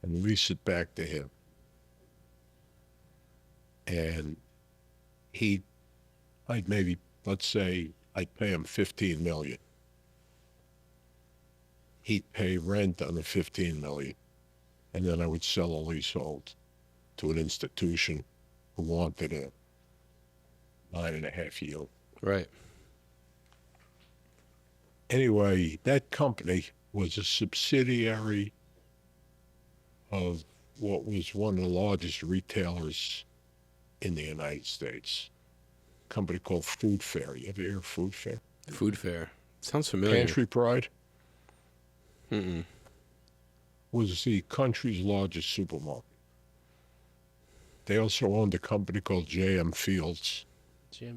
and lease it back to him. And let's say I'd pay him $15 million. He'd pay rent on the $15 million. And then I would sell a leasehold to an institution who wanted a 9.5 yield. Right. Anyway, that company was a subsidiary of what was one of the largest retailers in the United States. company called Food Fair. You ever hear of Food Fair? Food Fair. Sounds familiar. Pantry Pride Mm-mm. was the country's largest supermarket. They also owned a company called J.M. Fields,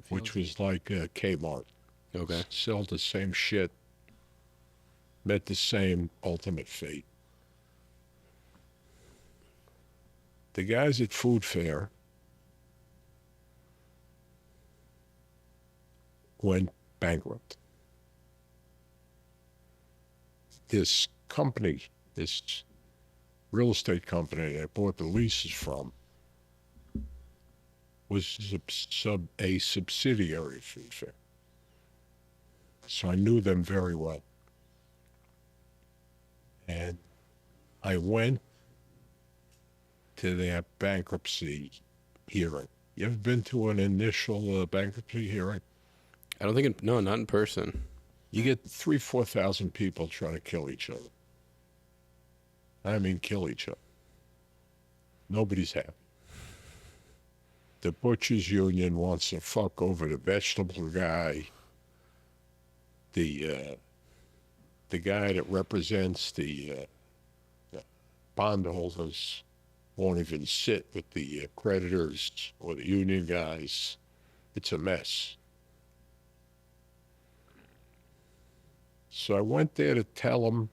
which was like Kmart. Okay. Sold the same shit, met the same ultimate fate. The guys at Food Fair went bankrupt. This company, this real estate company that I bought the leases from, was a subsidiary of Food Fair. So I knew them very well. And I went to their bankruptcy hearing. You ever been to an initial bankruptcy hearing? I don't think, no, not in person. You get 4,000 people trying to kill each other. I mean, kill each other. Nobody's happy. The butchers union wants to fuck over the vegetable guy. The guy that represents the bondholders won't even sit with the creditors or the union guys. It's a mess. So I went there to tell them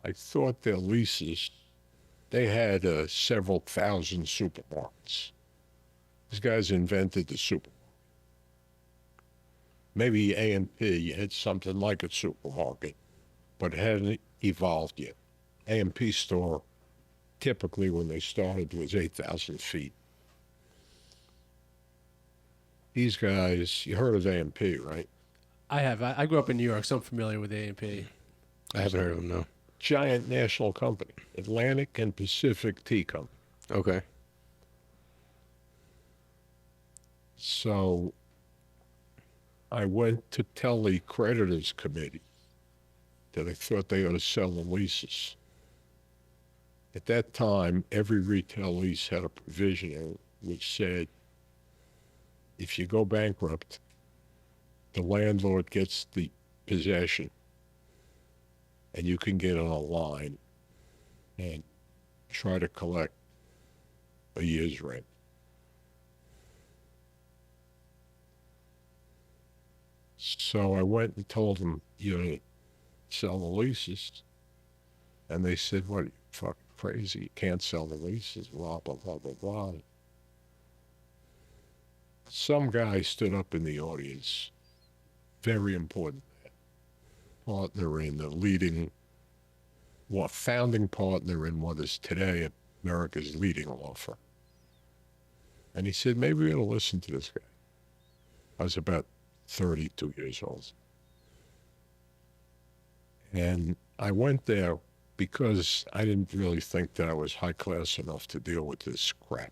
I thought their leases, they had several thousand supermarkets. These guys invented the supermarket. Maybe A&P had something like a supermarket, but it hadn't evolved yet. A&P store, typically when they started, was 8,000 feet. These guys, you heard of A&P, right? I have. I grew up in New York, so I'm familiar with A&P. I haven't heard of them, no. Giant national company, Atlantic and Pacific Tea Company. Okay. So I went to tell the creditors committee that I thought they ought to sell the leases. At that time, every retail lease had a provision in it which said, if you go bankrupt, the landlord gets the possession and you can get on a line and try to collect a year's rent. So I went and told them, you know, sell the leases. And they said, what, are you fucking crazy? You can't sell the leases, blah, blah, blah, blah, blah. Some guy stood up in the audience, very important partner in the leading, founding partner in what is today America's leading law firm. And he said, maybe we ought to listen to this guy. I was about 32 years old. And I went there because I didn't really think that I was high class enough to deal with this crap.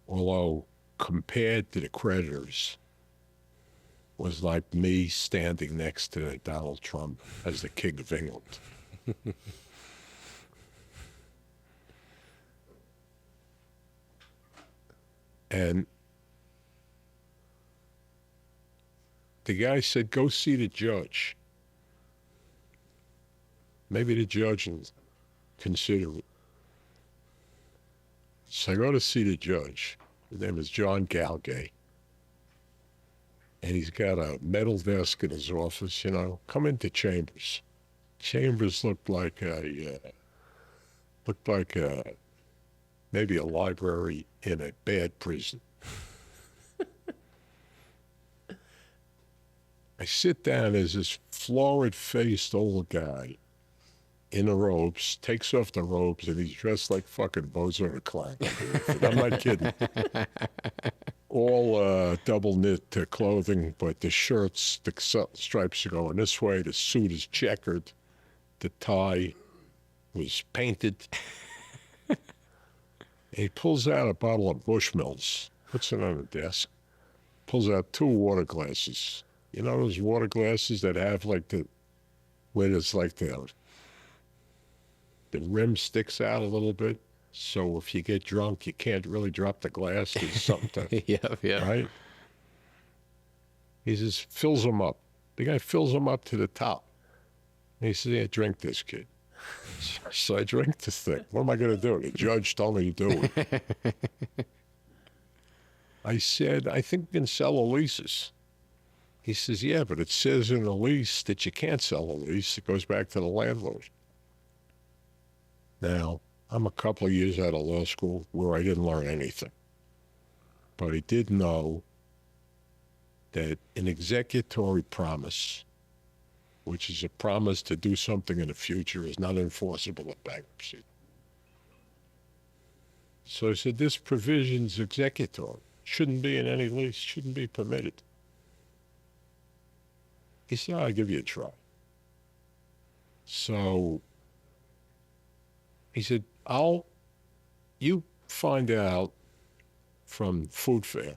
Although compared to the creditors, was like me standing next to Donald Trump as the King of England. And the guy said, go see the judge. Maybe the judge will consider it. So I go to see the judge. His name is John Galgay. And he's got a metal desk in his office, you know. Come into Chambers. Chambers looked like maybe a library in a bad prison. I sit down as this florid-faced old guy in the robes, takes off the robes, and he's dressed like fucking Bozo the Clown. I'm not kidding. All double knit clothing, but the shirts, the stripes are going this way, the suit is checkered, the tie was painted. And he pulls out a bottle of Bushmills, puts it on the desk, pulls out 2 water glasses. You know those water glasses that have like where it's like the rim sticks out a little bit? So if you get drunk, you can't really drop the glass. There's something to, Yeah. right? He says, fills them up. The guy fills them up to the top. And he says, yeah, drink this, kid. So I drink this thing. What am I going to do? The judge told me to do it. I said, I think we can sell the leases. He says, yeah, but it says in the lease that you can't sell a lease. It goes back to the landlord. Now, I'm a couple of years out of law school where I didn't learn anything. But I did know that an executory promise, which is a promise to do something in the future, is not enforceable in bankruptcy. So I said, this provision's executory. Shouldn't be in any lease, shouldn't be permitted. He said, I'll give you a try. So he said, you find out from Food Fair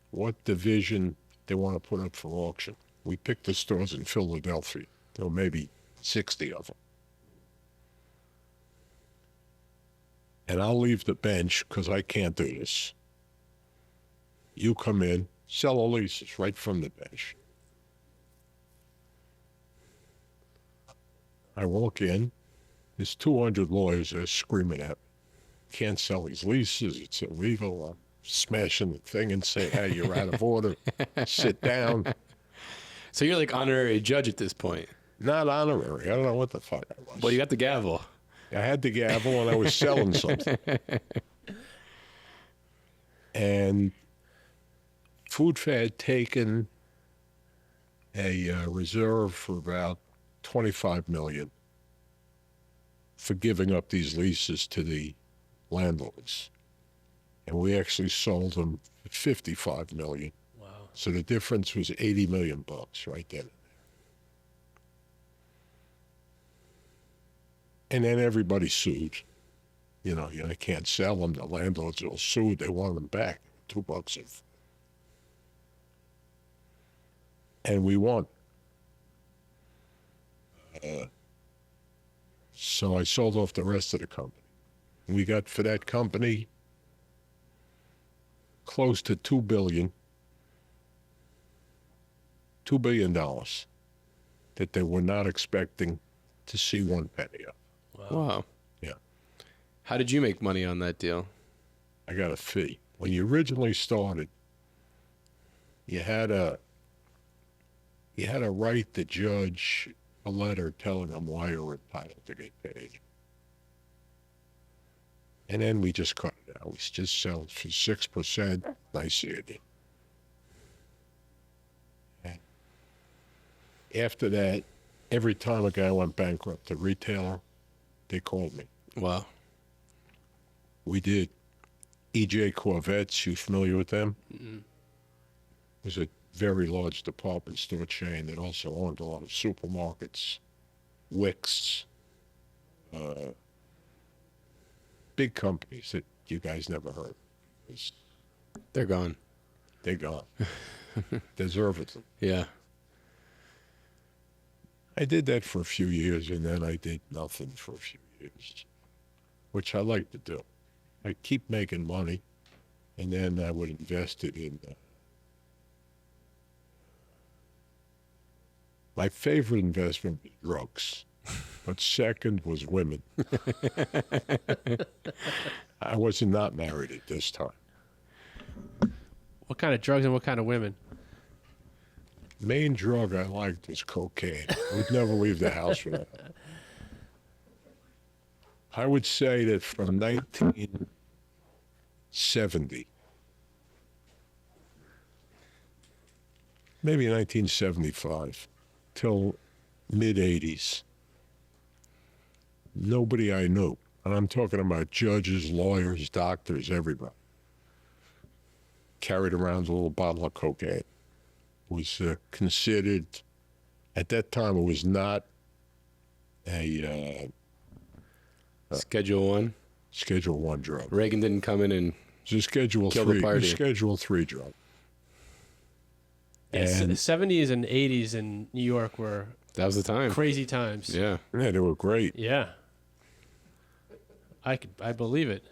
what division they want to put up for auction. We picked the stores in Philadelphia. There were maybe 60 of them. And I'll leave the bench because I can't do this. You come in, sell the leases right from the bench. I walk in, there's 200 lawyers there screaming at me. Can't sell these leases, it's illegal. I'm smashing the thing and say, hey, you're out of order. Sit down. So you're like honorary judge at this point. Not honorary. I don't know what the fuck I was. Well, you got the gavel. I had the gavel and I was selling something. And Food Fair had taken a reserve for about $25 million for giving up these leases to the landlords. And we actually sold them for $55 million. Wow. So the difference was $80 million right then. And then everybody sued. You know, I can't sell them. The landlords all sued. They want them back. $2 of. And we won. So I sold off the rest of the company. We got for that company close to $2 billion that they were not expecting to see one penny of. Wow. Yeah. How did you make money on that deal? I got a fee. When you originally started, you had to write the judge a letter telling them why you were entitled to get paid. And then we just cut it out. We just sell it for 6%. Nice idea. And after that, every time a guy went bankrupt, a retailer, they called me. Wow. We did E.J. Corvettes. You familiar with them? Mm-mm. It was a very large department store chain that also owned a lot of supermarkets, Wicks, big companies that you guys never heard. They're gone. They're gone. Deservedly. Yeah. I did that for a few years, and then I did nothing for a few years, which I like to do. I keep making money, and then I would invest it in my favorite investment was drugs, but second was women. I was not married at this time. What kind of drugs and what kind of women? Main drug I liked was cocaine. I would never leave the house without it. I would say that from 1970, maybe 1975, till mid-'80s, nobody I knew, and I'm talking about judges, lawyers, doctors, everybody, carried around a little bottle of cocaine. Was considered, at that time, it was not a Schedule 1. Schedule 1 drug. Reagan didn't come in and It was a Schedule kill the 3. party. Schedule 3 drug. Yes, And the 70s and 80s in New York were that was the time. crazy times. Yeah. yeah, they were great. Yeah. I believe it.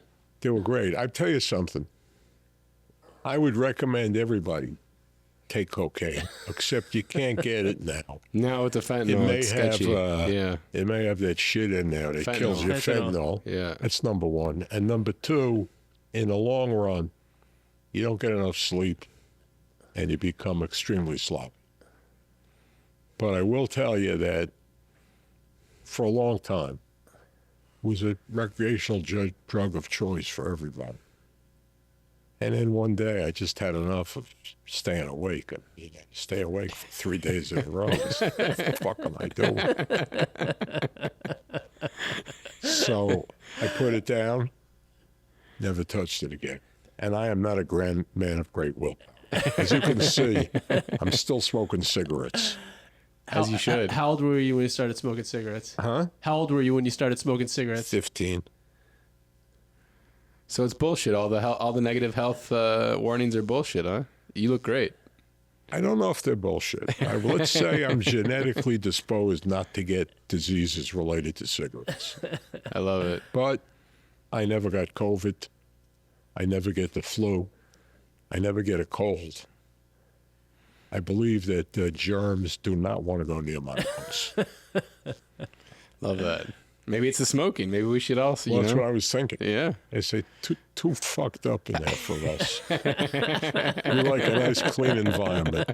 They were great. I tell you something. I would recommend everybody take cocaine, except you can't get it now. Now with the fentanyl, it's sketchy. It may have that shit in there that Fentanyl. kills you. Fentanyl. Yeah. That's number one. And number two, in the long run, you don't get enough sleep and you become extremely sloppy. But I will tell you that for a long time, it was a recreational drug of choice for everybody. And then one day I just had enough of staying awake. I mean, I stay awake for 3 days in a row. What the fuck am I doing? So I put it down, never touched it again. And I am not a grand man of great will. As you can see, I'm still smoking cigarettes. As you should. How old were you when you started smoking cigarettes? Huh? How old were you when you started smoking cigarettes? 15. So it's bullshit. All the negative health warnings are bullshit, huh? You look great. I don't know if they're bullshit. Let's say I'm genetically disposed not to get diseases related to cigarettes. I love it. But I never got COVID. I never get the flu. I never get a cold. I believe that germs do not want to go near my house. Love that. Maybe it's the smoking. Maybe we should also, Well, that's what I was thinking. Yeah. They say too fucked up in there for us. We like a nice, clean environment.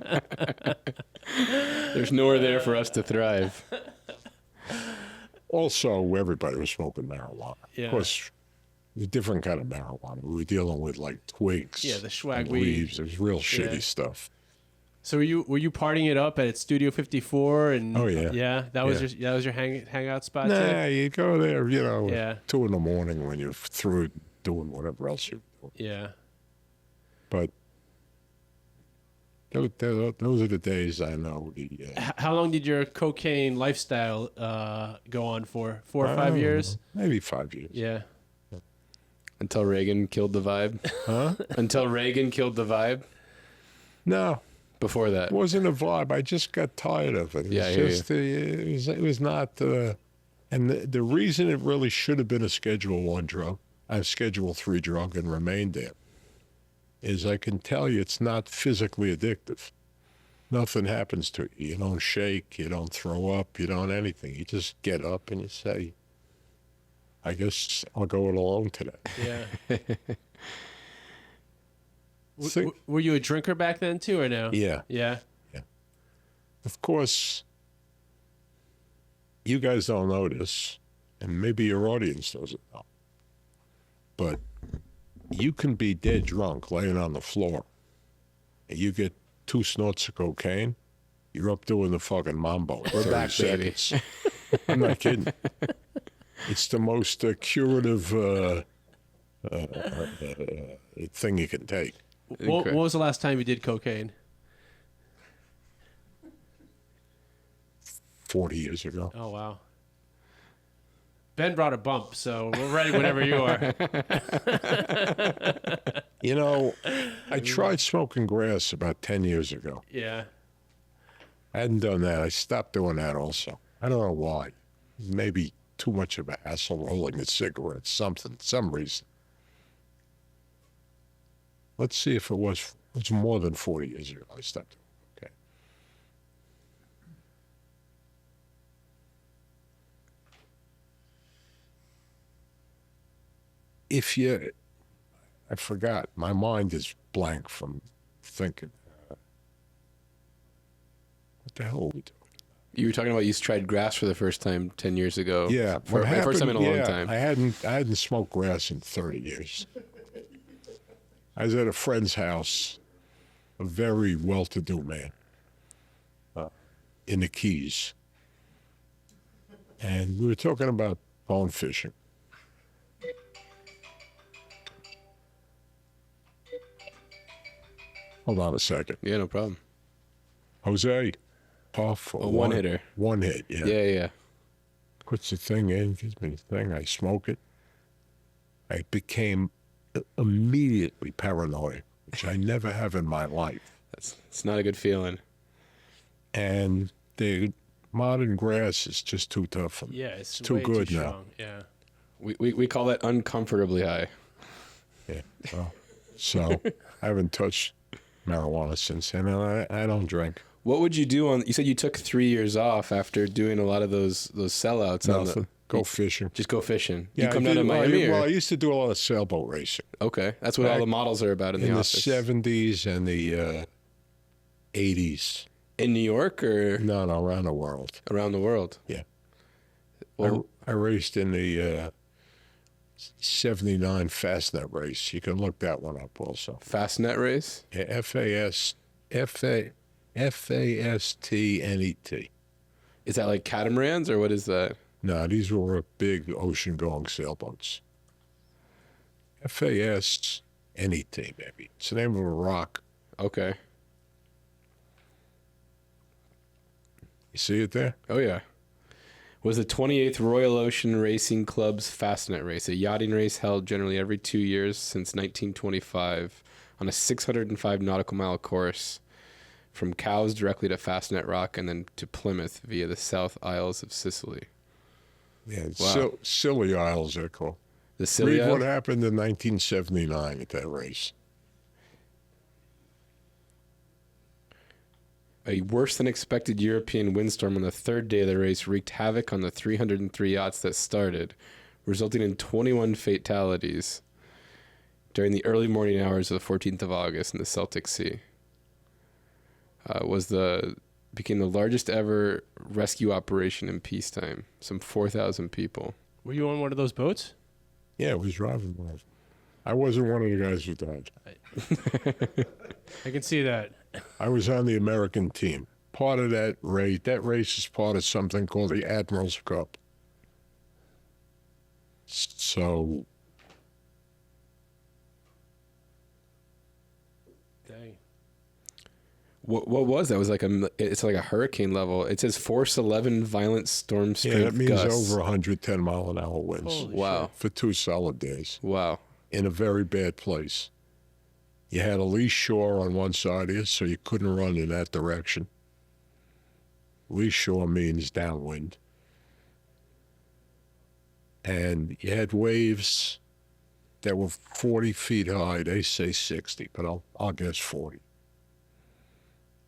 There's nowhere there for us to thrive. Also, everybody was smoking marijuana. Yeah. Of course, a different kind of marijuana. We were dealing with like twigs. Yeah, the swag and weed. leaves. It was real shitty stuff. So were you partying it up at Studio 54 and Oh, yeah. Yeah, that was Yeah. your hangout spot Nah, too? you go there, Yeah. 2 in the morning when you're through doing whatever else you're doing. Yeah. But those are the days I know. How long did your cocaine lifestyle go on for? 4 or 5 years? Maybe 5 years. Yeah. Until Reagan killed the vibe. Huh? Until Reagan killed the vibe. No. Before that. It wasn't a vibe. I just got tired of it. Yeah, I hear It was not. And the reason it really should have been a Schedule 1 drug, a Schedule 3 drug, and remained there, is I can tell you it's not physically addictive. Nothing happens to you. You don't shake. You don't throw up. You don't anything. You just get up and you say, I guess I'll go it alone today. Yeah. Were you a drinker back then too, or no? Yeah. Yeah. Of course, you guys don't know this, and maybe your audience doesn't know, but you can be dead drunk laying on the floor, and you get 2 snorts of cocaine, you're up doing the fucking mambo in 30 back, baby. seconds. I'm not kidding. It's the most curative thing you can take. What was the last time you did cocaine? 40 years ago. Oh, wow. Ben brought a bump, so we're ready whenever you are. I tried smoking grass about 10 years ago. Yeah. I hadn't done that. I stopped doing that also. I don't know why. Maybe too much of a hassle rolling a cigarette, some reason. Let's see if it was more than 40 years ago I stopped. Okay. I forgot. My mind is blank from thinking. What the hell are we doing? You were talking about you tried grass for the first time 10 years ago. Yeah. For the first time in a long time. I hadn't smoked grass in 30 years. I was at a friend's house, a very well-to-do man, in the Keys. And we were talking about bone fishing. Hold on a second. Yeah, no problem. Jose, puff. A one-hitter. One hit, yeah. Yeah. Puts the thing in, gives me the thing, I smoke it. I became immediately paranoid, which I never have in my life. It's not a good feeling. And the modern grass is just too tough for me. Yeah, it's too way good too now. strong. Yeah. We call that uncomfortably high. Yeah. Well, so I haven't touched marijuana since then, and I don't drink. What would you do on? You said you took 3 years off after doing a lot of those sellouts. Nothing. Go fishing. Just go fishing. Yeah, you come down to Miami? Well, I used to do a lot of sailboat racing. Okay, that's what all the models are about in the office. In the 70s and the 80s. In New York or? No, around the world. Around the world. Yeah. Well, I raced in the 79 Fastnet race. You can look that one up also. Fastnet race? Yeah, Fastnet. Is that like catamarans or what is that? No, these were big ocean-going sailboats. Fastnet, maybe. It's the name of a rock. Okay. You see it there? Oh, yeah. Was the 28th Royal Ocean Racing Club's Fastnet race, a yachting race held generally every 2 years since 1925 on a 605 nautical mile course from Cowes directly to Fastnet Rock and then to Plymouth via the South Isles of Sicily. Yeah, Wow. Scilly Isles, they're called. The Scilly Read what Isles? happened in 1979 at that race. A worse than expected European windstorm on the third day of the race wreaked havoc on the 303 yachts that started, resulting in 21 fatalities during the early morning hours of the 14th of August in the Celtic Sea. Became the largest ever rescue operation in peacetime. Some 4,000 people. Were you on one of those boats? Yeah, it was driving one. I wasn't one of the guys who died. I can see that. I was on the American team. Part of that race is part of something called the Admiral's Cup. So, Dang. What was that? It was it's like a hurricane level. It says force 11 violent storm strength yeah, that means gusts. over 110 mile an hour winds. Holy Wow. For 2 solid days Wow. in a very bad place. You had a lee shore on one side of you, so you couldn't run in that direction. Lee shore means downwind. And you had waves that were 40 feet high. They say 60, but I'll guess 40.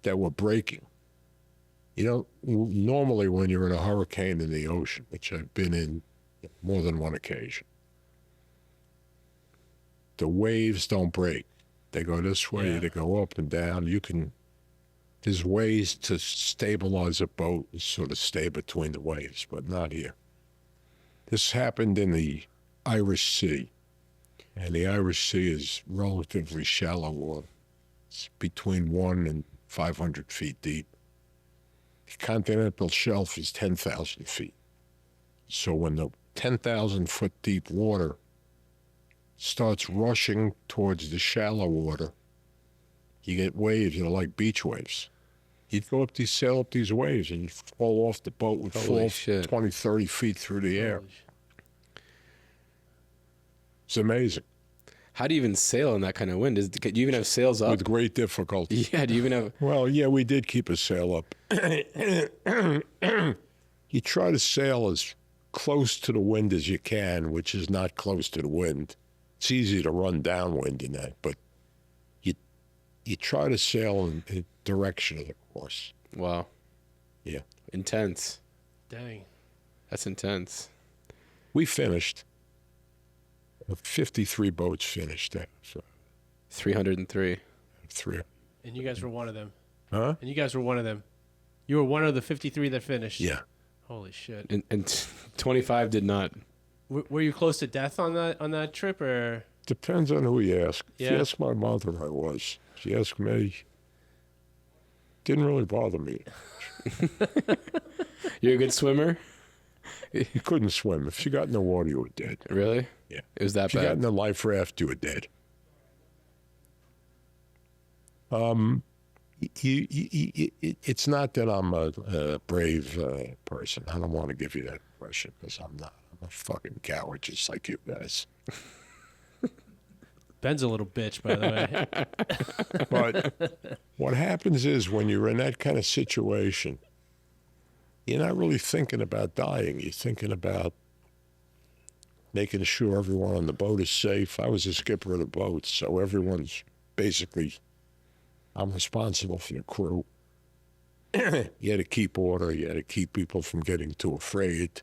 That were breaking. You know, normally when you're in a hurricane in the ocean, which I've been in more than one occasion, the waves don't break. They go this way, they go up and down. There's ways to stabilize a boat and sort of stay between the waves, but not here. This happened in the Irish Sea, and the Irish Sea is relatively shallow water. It's between 1 and 500 feet deep. The continental shelf is 10,000 feet. So when the 10,000 foot deep water starts rushing towards the shallow water, you get waves that are like beach waves. You'd sail up these waves and you'd fall off the boat, would Holy fall shit. 20, 30 feet through the air. It's amazing. How do you even sail in that kind of wind? Do you even have sails up? With great difficulty. Yeah, do you even have... Well, yeah, we did keep a sail up. You try to sail as close to the wind as you can, which is not close to the wind. It's easy to run downwind in that, but you try to sail in the direction of the course. Wow. Yeah. Intense. Dang. That's intense. We finished. 53 boats finished there. So 303. 3. And you guys were one of them. Huh? And you guys were one of them. You were one of the 53 that finished. Yeah. Holy shit. And 25 did not. Were you close to death on that trip, or? Depends on who you ask. If Yeah. you ask my mother, I was. If you ask me, didn't really bother me. You're a good swimmer? You couldn't swim. If you got in the water, you were dead. Really? Yeah. It was that If you got bad? in a life raft, you were dead. It's not that I'm a brave person. I don't want to give you that impression because I'm not. I'm a fucking coward just like you guys. Ben's a little bitch, by the way. But what happens is when you're in that kind of situation, you're not really thinking about dying. You're thinking about making sure everyone on the boat is safe. I was the skipper of the boat, so everyone's basically, I'm responsible for the crew. You had to keep order. You had to keep people from getting too afraid.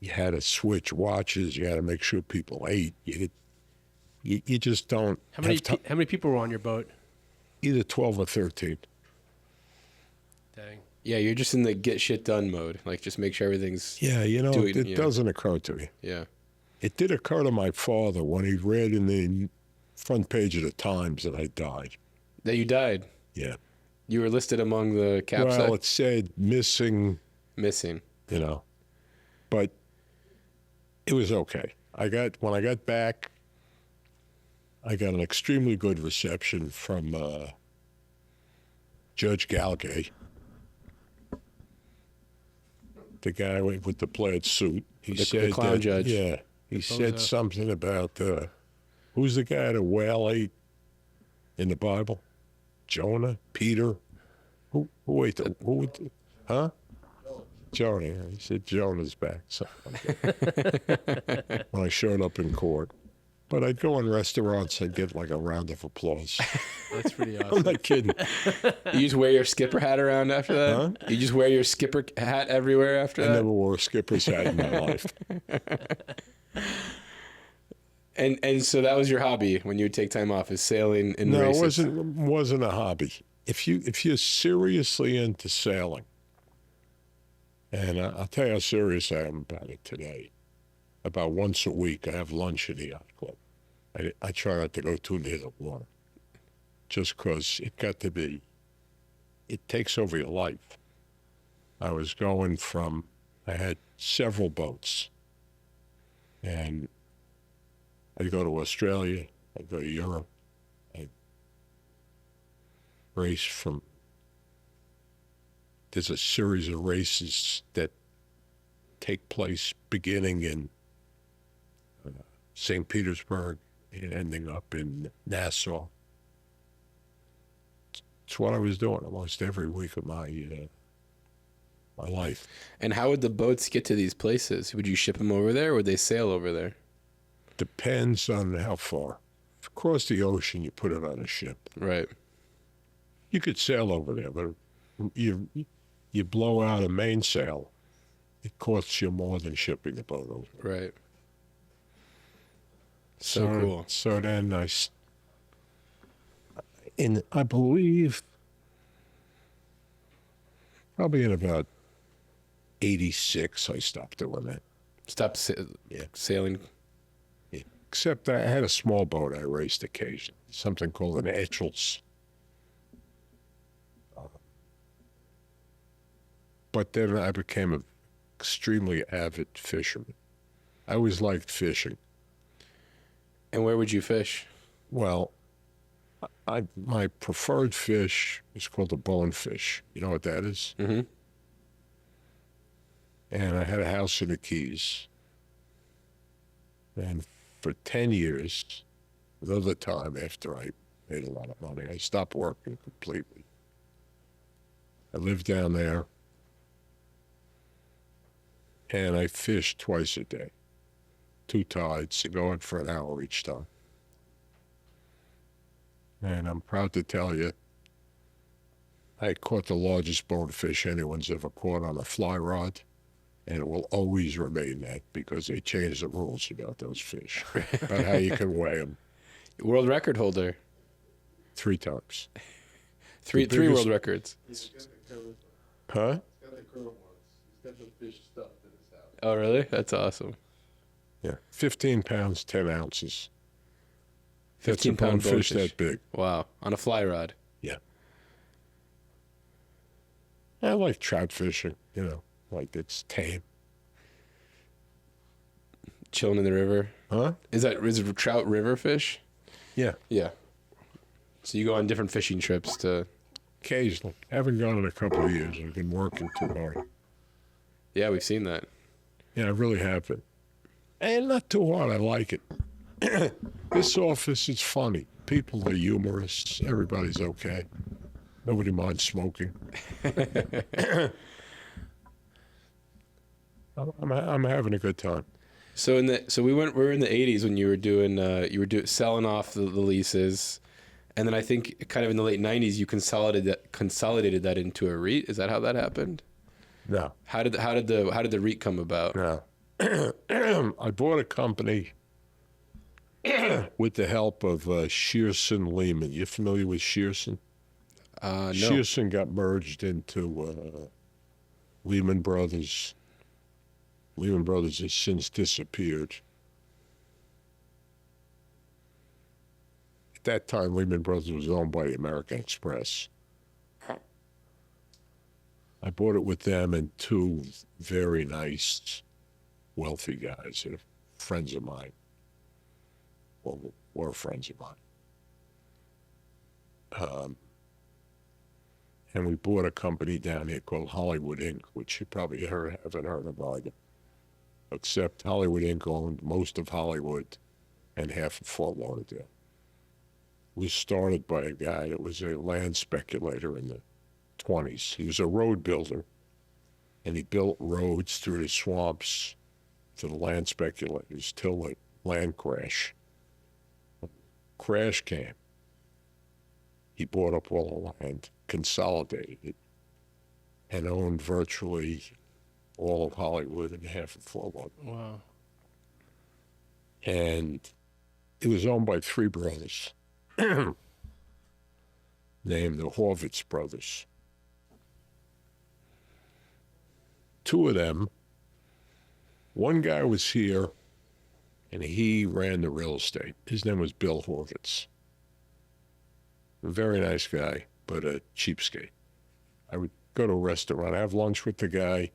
You had to switch watches. You had to make sure people ate. You just don't. How many people were on your boat? Either 12 or 13. Dang. Yeah, you're just in the get shit done mode. Like, just make sure everything's... Yeah, it doesn't occur to me. Yeah. It did occur to my father when he read in the front page of the Times that I died. That you died? Yeah. You were listed among the capsized? Well, it said missing. Missing. But it was okay. When I got back, I got an extremely good reception from Judge Galgay, the guy with the plaid suit. He said the clown judge. Yeah. He said something about who's the guy that whale ate in the Bible? Jonah? Peter? Who ate huh? Jonah. He said Jonah's back. So, when I showed up in court. But I'd go in restaurants, I'd get like a round of applause. That's pretty awesome. I'm not kidding. You just wear your skipper hat around after that? Huh? You just wear your skipper hat everywhere after that? I never wore a skipper's hat in my life. And so that was your hobby when you would take time off, is sailing and races? No, it wasn't a hobby. If you're seriously into sailing, and I'll tell you how serious I am about it today. About once a week, I have lunch at the yacht club. I try not to go too near the water, just because it takes over your life. I was going I had several boats, and I'd go to Australia, I'd go to Europe, I'd race there's a series of races that take place beginning in St. Petersburg and ending up in Nassau. It's what I was doing almost every week of my life. And how would the boats get to these places? Would you ship them over there, or would they sail over there? Depends on how far. If you cross the ocean, you put it on a ship. Right. You could sail over there, but you blow out a mainsail, it costs you more than shipping the boat over. Right. So cool. So then I believe, probably in about 86, I stopped doing that. Sailing? Yeah. Except I had a small boat I raced occasionally, something called an Etchells. But then I became an extremely avid fisherman. I always liked fishing. And where would you fish? Well, my preferred fish is called a bonefish. You know what that is? Mm-hmm. And I had a house in the Keys. And for 10 years, another time after I made a lot of money, I stopped working completely. I lived down there, and I fished twice a day. 2 tides, going for an hour each time. And I'm proud to tell you, I caught the largest bonefish anyone's ever caught on a fly rod, and it will always remain that because they changed the rules about those fish, about how you can weigh them. World record holder. 3 times. Three world records. Huh? He's got the current ones. He's got the fish stuffed in his house. Oh, really? That's awesome. Yeah, 15 pounds, 10 ounces. 15-pound fish bonefish. that big. Wow. On a fly rod. Yeah. I like trout fishing, like it's tame. Chilling in the river. Huh? Is it trout river fish? Yeah. Yeah. So you go on different fishing trips to... Occasionally. Haven't gone in a couple of years. I've been working too hard. Yeah, we've seen that. Yeah, I really have been. And not too hard. I like it. This office is funny. People are humorous. Everybody's okay. Nobody minds smoking. I'm having a good time. So we were in the 80s when you were selling off the leases, and then I think kind of in the late 90s you consolidated that into a REIT. Is that how that happened? No. How did the REIT come about? No. I bought a company with the help of Shearson Lehman. You familiar with Shearson? No. Shearson got merged into Lehman Brothers. Lehman Brothers has since disappeared. At that time, Lehman Brothers was owned by the American Express. I bought it with them and two very nice, wealthy guys that are friends of mine. Well, were friends of mine. And we bought a company down here called Hollywood Inc., which you probably haven't heard of either. Except Hollywood Inc. owned most of Hollywood and half of Fort Lauderdale. It was started by a guy that was a land speculator in the 20s. He was a road builder, and he built roads through the swamps to the land speculators till the land crash. When the crash came. He bought up all the land, consolidated it, and owned virtually all of Hollywood and half of Fort Lauderdale. Wow. And it was owned by three brothers named the Horvitz brothers. Two of them, one guy was here and he ran the real estate. His name was Bill Horvitz. A very nice guy, but a cheapskate. I would go to a restaurant, have lunch with the guy,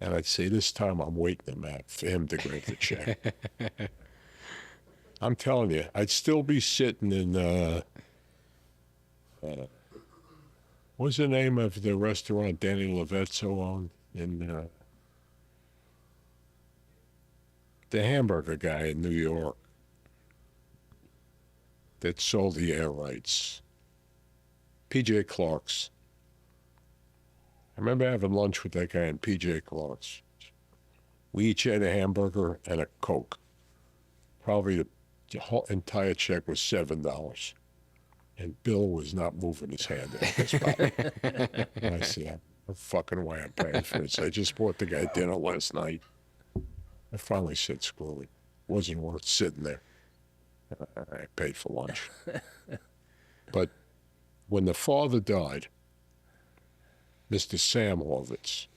and I'd say, this time I'm waiting him out for him to grab the check. I'm telling you, I'd still be sitting in, what's the name of the restaurant Danny Lovezzo owned? In the hamburger guy in New York that sold the air rights. P.J. Clark's. I remember having lunch with that guy in P.J. Clark's. We each had a hamburger and a Coke. Probably the whole entire check was $7. And Bill was not moving his hand at this point. And I said, no fucking way I'm paying for this. I just bought the guy dinner last night. I finally said, screw it. Wasn't worth sitting there. I paid for lunch. But when the father died, Mr. Sam Horvitz,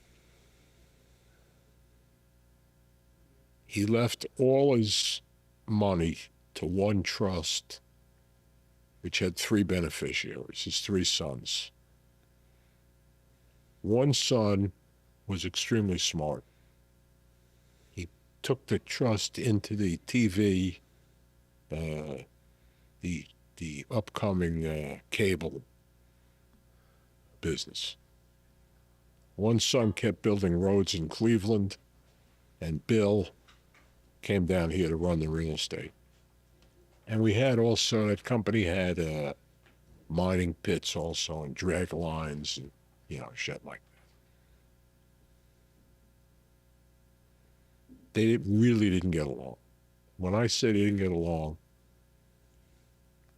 he left all his money to one trust, which had three beneficiaries, his three sons. One son was extremely smart. He took the trust into the TV, the upcoming cable business. One son kept building roads in Cleveland, and Bill came down here to run the real estate. And we had also, that company had mining pits also, and drag lines, and, shit like that. They really didn't get along. When I say they didn't get along,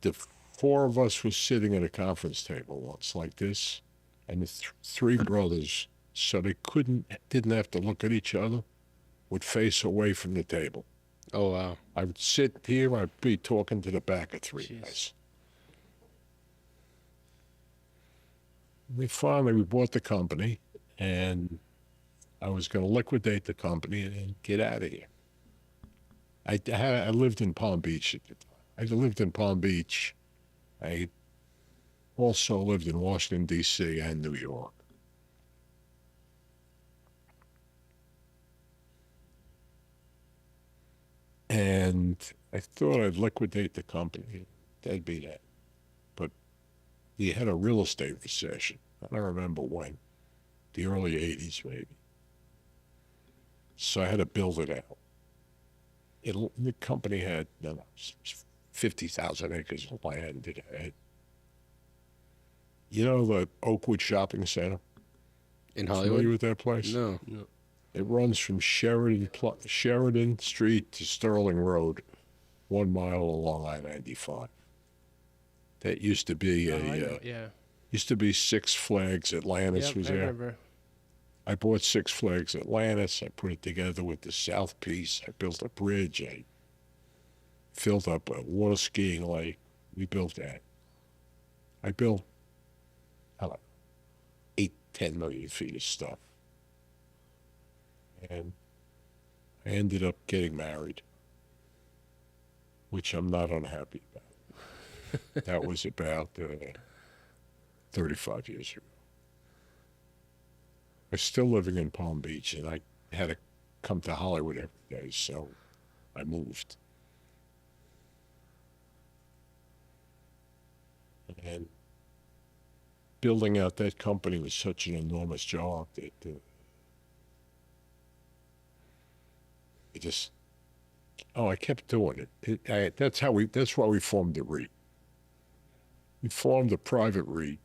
the four of us were sitting at a conference table once like this, and the three brothers, so they didn't have to look at each other, would face away from the table. Oh, wow. I would sit here, I'd be talking to the back of three guys. We bought the company, and I was going to liquidate the company and get out of here. I lived in Palm Beach at the time. I lived in Palm Beach. I also lived in Washington, D.C. and New York. And I thought I'd liquidate the company. That'd be that. But he had a real estate recession. I don't remember when. The early 80s, maybe. So I had to build it out. The company had 50,000 acres of land. It had, the Oakwood Shopping Center? In Hollywood? Familiar with that place? No. It runs from Sheridan Street to Sterling Road, 1 mile along I-95. That used to be used to be Six Flags Atlantis Yep, was I there. remember. I bought Six Flags Atlantis. I put it together with the South Piece. I built a bridge. I filled up a water skiing lake. We built that. I built, I don't know, 10 million feet of stuff. And I ended up getting married, which I'm not unhappy about. That was about 35 years ago. I was still living in Palm Beach, and I had to come to Hollywood every day, so I moved. And building out that company was such an enormous job that I kept doing it. That's why we formed the REIT. We formed a private REIT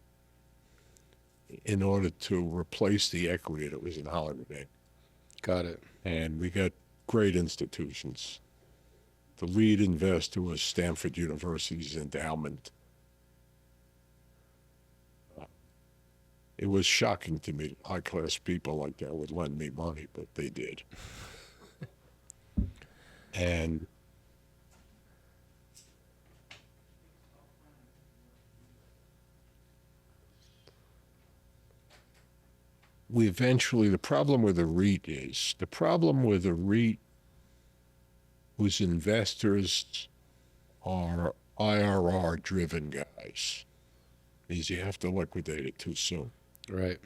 in order to replace the equity that was in Hollywood. Got it. And we got great institutions. The lead investor was Stanford University's endowment. It was shocking to me that high-class people like that would lend me money, but they did. And the problem with a REIT whose investors are IRR-driven guys is you have to liquidate it too soon. Right.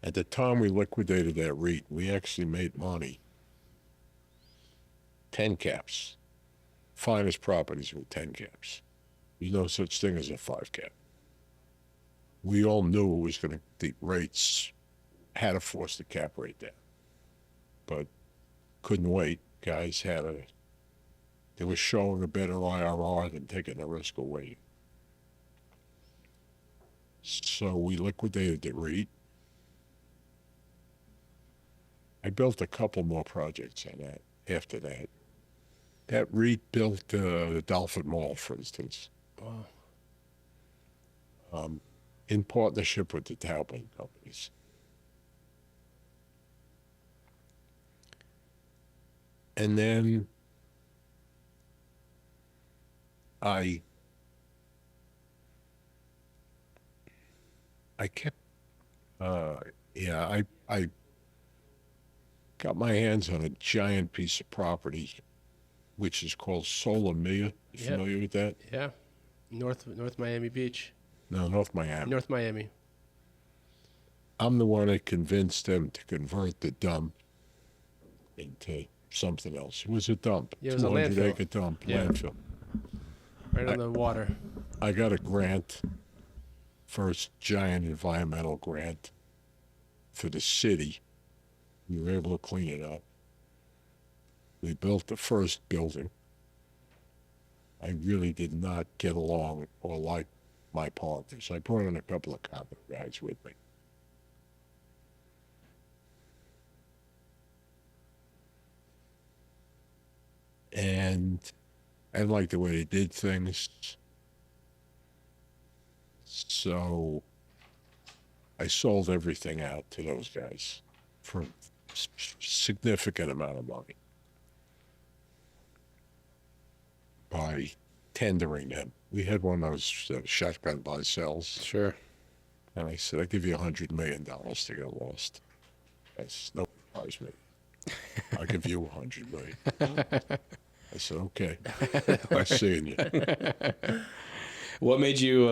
At the time we liquidated that REIT, we actually made money. 10 caps. Finest properties with 10 caps. There's no such thing as a 5 cap. We all knew it was the rates had to force the cap rate down. But couldn't wait. Guys they were showing a better IRR than taking the risk of waiting. So we liquidated the REIT. I built a couple more projects on that after that. That REIT built the Dolphin Mall, for instance. Wow. In partnership with the Taubman companies. And then I kept, I got my hands on a giant piece of property, which is called Solomia. You familiar with that? Yeah. North Miami Beach. No, North Miami. North Miami. I'm the one that convinced them to convert the dump into something else. It was a dump. Yeah, it was a landfill. 200-acre dump, landfill. Right on the water. I got a grant, first giant environmental grant for the city. We were able to clean it up. We built the first building. I really did not get along or like my partners. I brought in a couple of copper guys with me. And I didn't like the way they did things. So I sold everything out to those guys for a significant amount of money by tendering them. We had one of those shotgun buy sells. Sure. And I said, I'll give you $100 million to get lost. That's no surprise me. I'll give you $100 million. I said, okay. Nice seeing you. What made you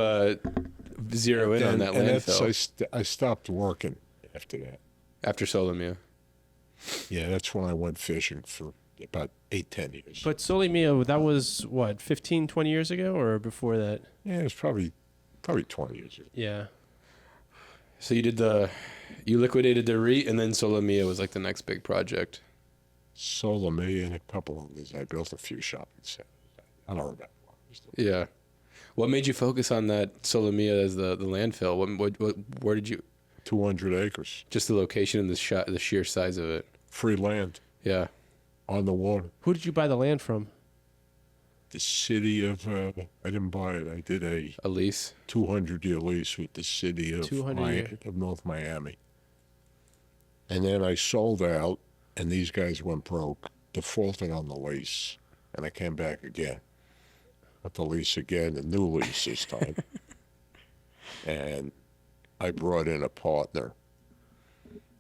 zero in on that landfill? I stopped working after that. After Solomia? Yeah, that's when I went fishing for about 8-10 years. But Solomia, that was what, 15, 20 years ago or before that? Yeah, it was probably 20 years ago. Yeah. So you liquidated the REIT, and then Solomia was like the next big project. Solomia and a couple of others. I built a few shopping centers. I don't remember. Yeah. What made you focus on that Solomia as the landfill? Where did you? 200 acres. Just the location and the sheer size of it. Free land Yeah. on the water. Who did you buy the land from? The city of, I didn't buy it. I did a A lease. 200-year lease with the city of, 200 of North Miami. And then I sold out, and these guys went broke, defaulted on the lease, and I came back again. Got the lease again, a new lease this time. And I brought in a partner,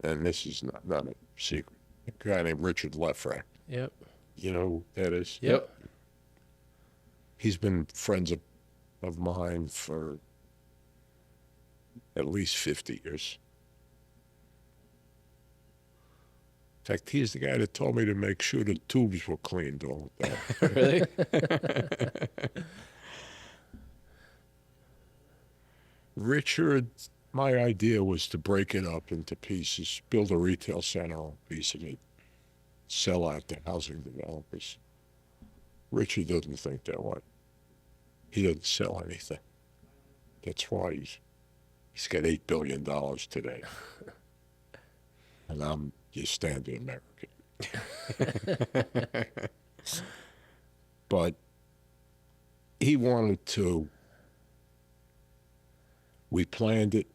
and this is not a secret, a guy named Richard Leffrack. Yep. You know who that is? Yep. He's been friends of mine for at least 50 years. In fact, he's the guy that told me to make sure the tubes were cleaned all the time. Really? Richard, my idea was to break it up into pieces, build a retail center on a piece of it, sell out to housing developers. Richard doesn't think that way. He doesn't sell anything. That's why he's got $8 billion today. And I'm your standard American. But he wanted to, we planned it.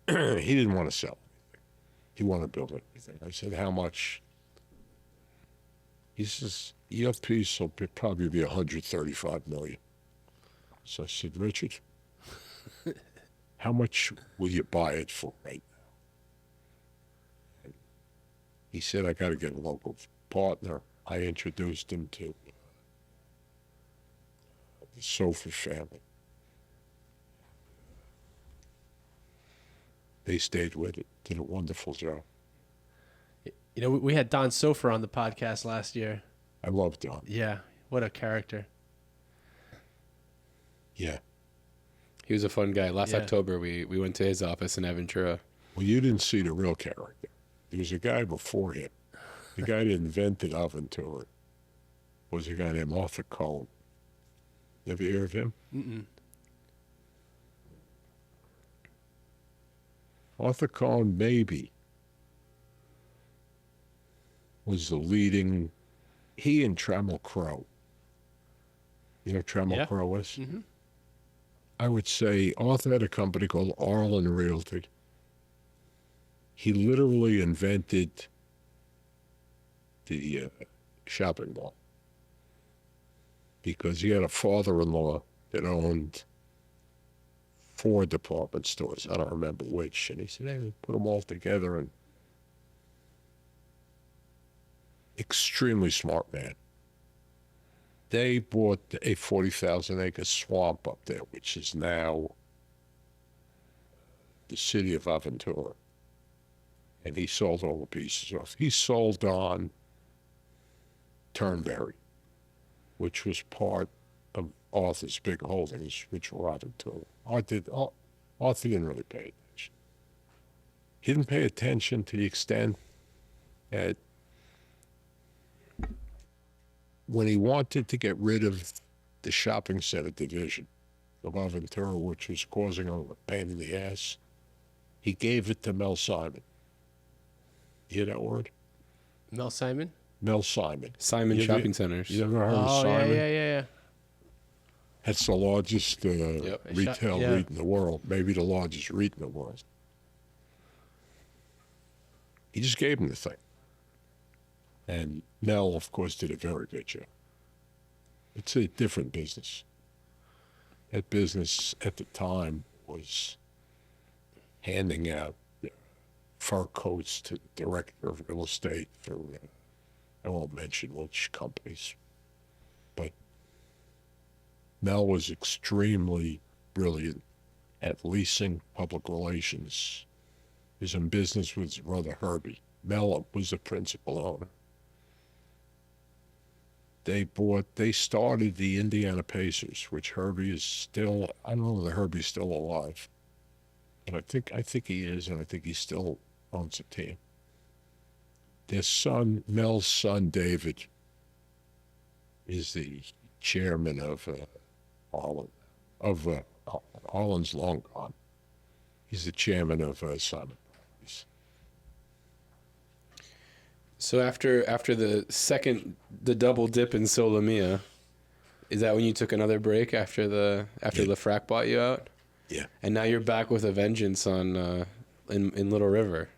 He didn't want to sell anything. He wanted to build everything. I said, how much? He says, your piece will probably be $135 million. So I said, Richard, how much will you buy it for right now? And he said, I got to get a local partner. I introduced him to the Sofa family. They stayed with it, did a wonderful job. You know, we had Don Sofer on the podcast last year. I love Don. Yeah. What a character. Yeah. He was a fun guy. Last Yeah. October, we went to his office in Aventura. Well, you didn't see the real character. There was a guy before him. The guy that invented Aventura was a guy named Arthur Cohn. You ever hear of him? Mm-mm. Arthur Cohn, maybe, was the leading, he and Trammell Crow. You know who Trammell Yeah. Crow was? Mm-hmm. I would say Arthur had a company called Arlen Realty. He literally invented the shopping mall because he had a father-in-law that owned 4 department stores. I don't remember which. And he said, hey, we put them all together. And extremely smart man. They bought a 40,000 acre swamp up there, which is now the city of Aventura. And he sold all the pieces off. He sold on Turnberry, which was part of Arthur's big holdings, which were Aventura. Arthur didn't really pay attention. He didn't pay attention to the extent that when he wanted to get rid of the shopping center division of Aventura, which was causing him a pain in the ass, he gave it to Mel Simon. You hear that word? Mel Simon? Mel Simon. Simon You ever- Shopping Centers. You ever heard of Oh, Simon? yeah. That's the largest retail Yeah. REIT in the world, maybe the largest REIT in the world. He just gave him the thing. And Mel, of course, did a very good job. It's a different business. That business at the time was handing out fur coats to the director of real estate for, I won't mention which companies, but Mel was extremely brilliant at leasing, public relations. He was in business with his brother Herbie. Mel was the principal owner. They started the Indiana Pacers, which Herbie is still, I don't know whether Herbie's still alive, but I think he is, and I think he still owns a team. Their son, Mel's son, David, is the chairman of Arlen. Arlen's long gone. He's the chairman of Simon So after the double dip in Solomia, is that when you took another break after the frac bought you out? Yeah. And now you're back with a vengeance on in Little River.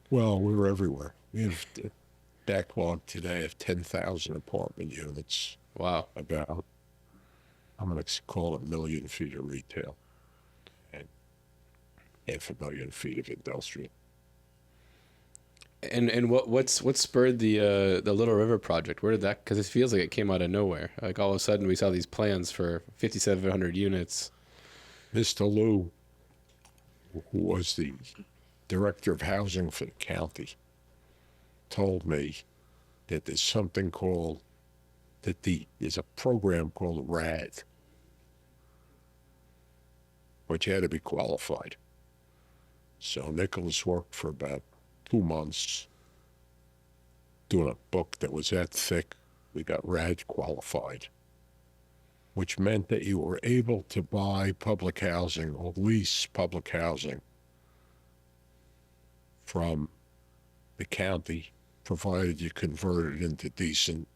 Well, we were everywhere. We have a backlog today of 10,000 apartment units. Wow. About, I'm going to call it 1 million feet of retail and 500,000 feet of industrial. And what spurred the Little River project? Where did that? Because it feels like it came out of nowhere. Like all of a sudden we saw these plans for 5,700 units. Mr. Liu, who was the director of housing for the county, told me that there's something called there's a program called RAD, but you had to be qualified. So Nicholas worked for about 2 months doing a book that was that thick. We got RAD qualified, which meant that you were able to buy public housing or lease public housing from the county, provided you converted it into decent,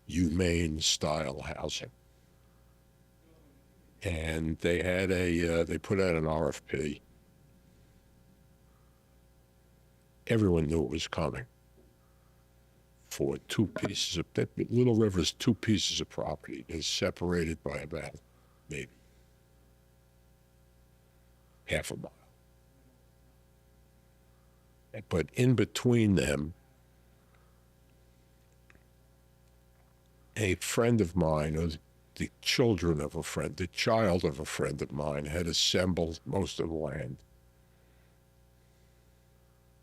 humane style housing. And they had they put out an RFP. Everyone knew it was coming for 2 pieces of, Little River's 2 pieces of property is separated by about maybe half a mile. But in between them, a friend of mine, or the child of a friend of mine, had assembled most of the land.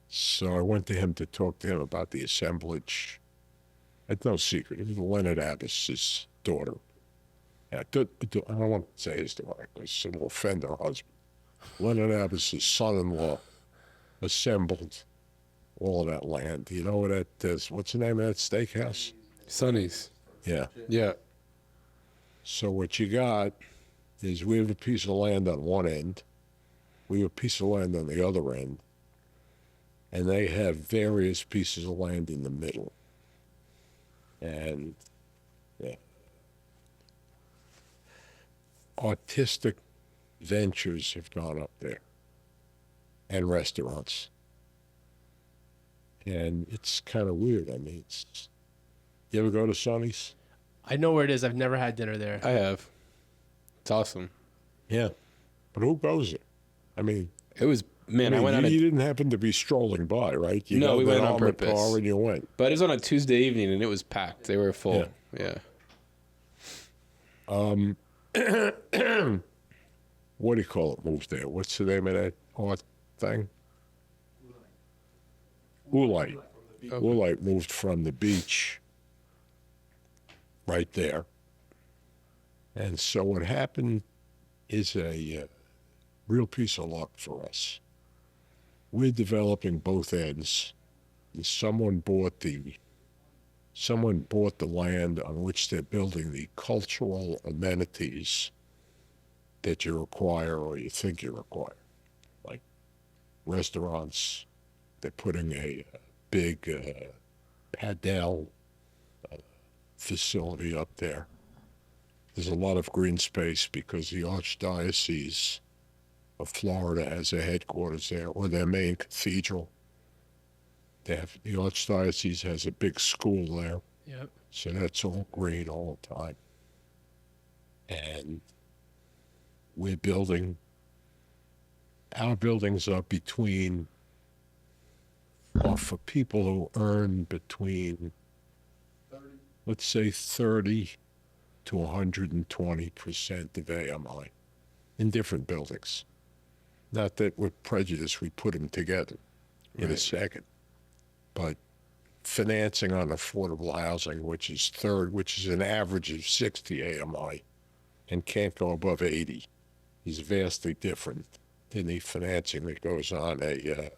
So I went to him to talk to him about the assemblage. It's no secret. It was Leonard Abbas's daughter. I don't want to say his daughter because it will offend her husband. Leonard Abbas's son-in-law assembled all of that land. You know what that is? What's the name of that steakhouse? Sonny's. Yeah. Yeah. So what you got is we have a piece of land on one end. We have a piece of land on the other end. And they have various pieces of land in the middle. And yeah, artistic ventures have gone up there, and restaurants. And it's kind of weird. I mean, you ever go to Sonny's? I know where it is. I've never had dinner there. I have. It's awesome. Yeah. But who goes there? I mean, It was, man, I went on you didn't happen to be strolling by, right? You No, got we that went on armored purpose. car and you went. But it was on a Tuesday evening and it was packed. They were full. Yeah. What do you call it? Moved there. What's the name of that art thing? Oolite. Okay. Oolite moved from the beach right there. And so what happened is a real piece of luck for us. We're developing both ends. And someone bought the land on which they're building the cultural amenities that you require or you think you require, like restaurants. They're putting a big padel facility up there. There's a lot of green space because the Archdiocese of Florida has their headquarters there, or their main cathedral. The Archdiocese has a big school there. Yep. So that's all green all the time. And we're building, our buildings are for people who earn between, let's say 30 to 120% of AMI in different buildings. Not that we're prejudiced, we put them together in a second. But financing on affordable housing, which is an average of 60 AMI and can't go above 80, is vastly different than the financing that goes on a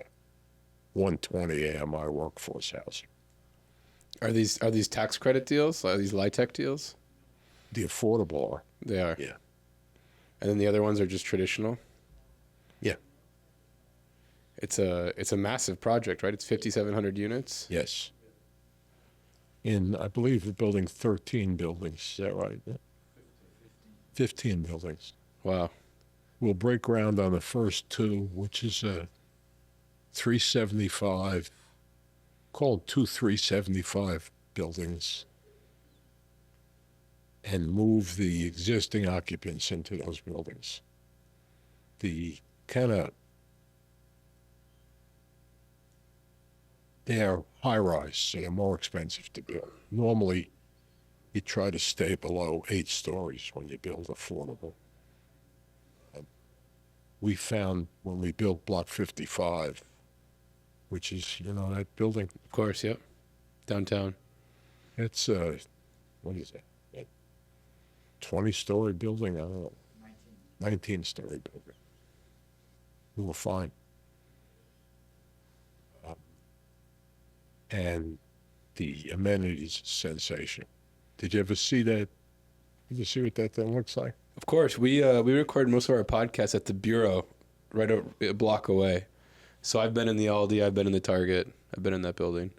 120 AMI workforce housing. Are these tax credit deals? Are these LIHTC deals? The affordable are. They are. Yeah. And then the other ones are just traditional? Yeah. It's a massive project, right? It's 5,700 units. Yes. I believe, we're building 13 buildings. Is that right? 15 buildings. Wow. We'll break ground on the first two, which is a 375, called 375 buildings, and move the existing occupants into those buildings. The kind of, they're high rise, so they're more expensive to build. Normally, you try to stay below 8 stories when you build affordable. We found when we built Block 55, which is, that building, Of course, yep. Downtown. it's, what is that? 20-story building? I don't know. 19-story building. We were fine. And the amenities sensation. Did you ever see that? Did you see what that thing looks like? Of course, we record most of our podcasts at the Bureau, right a block away. So I've been in the Aldi, I've been in the Target, I've been in that building.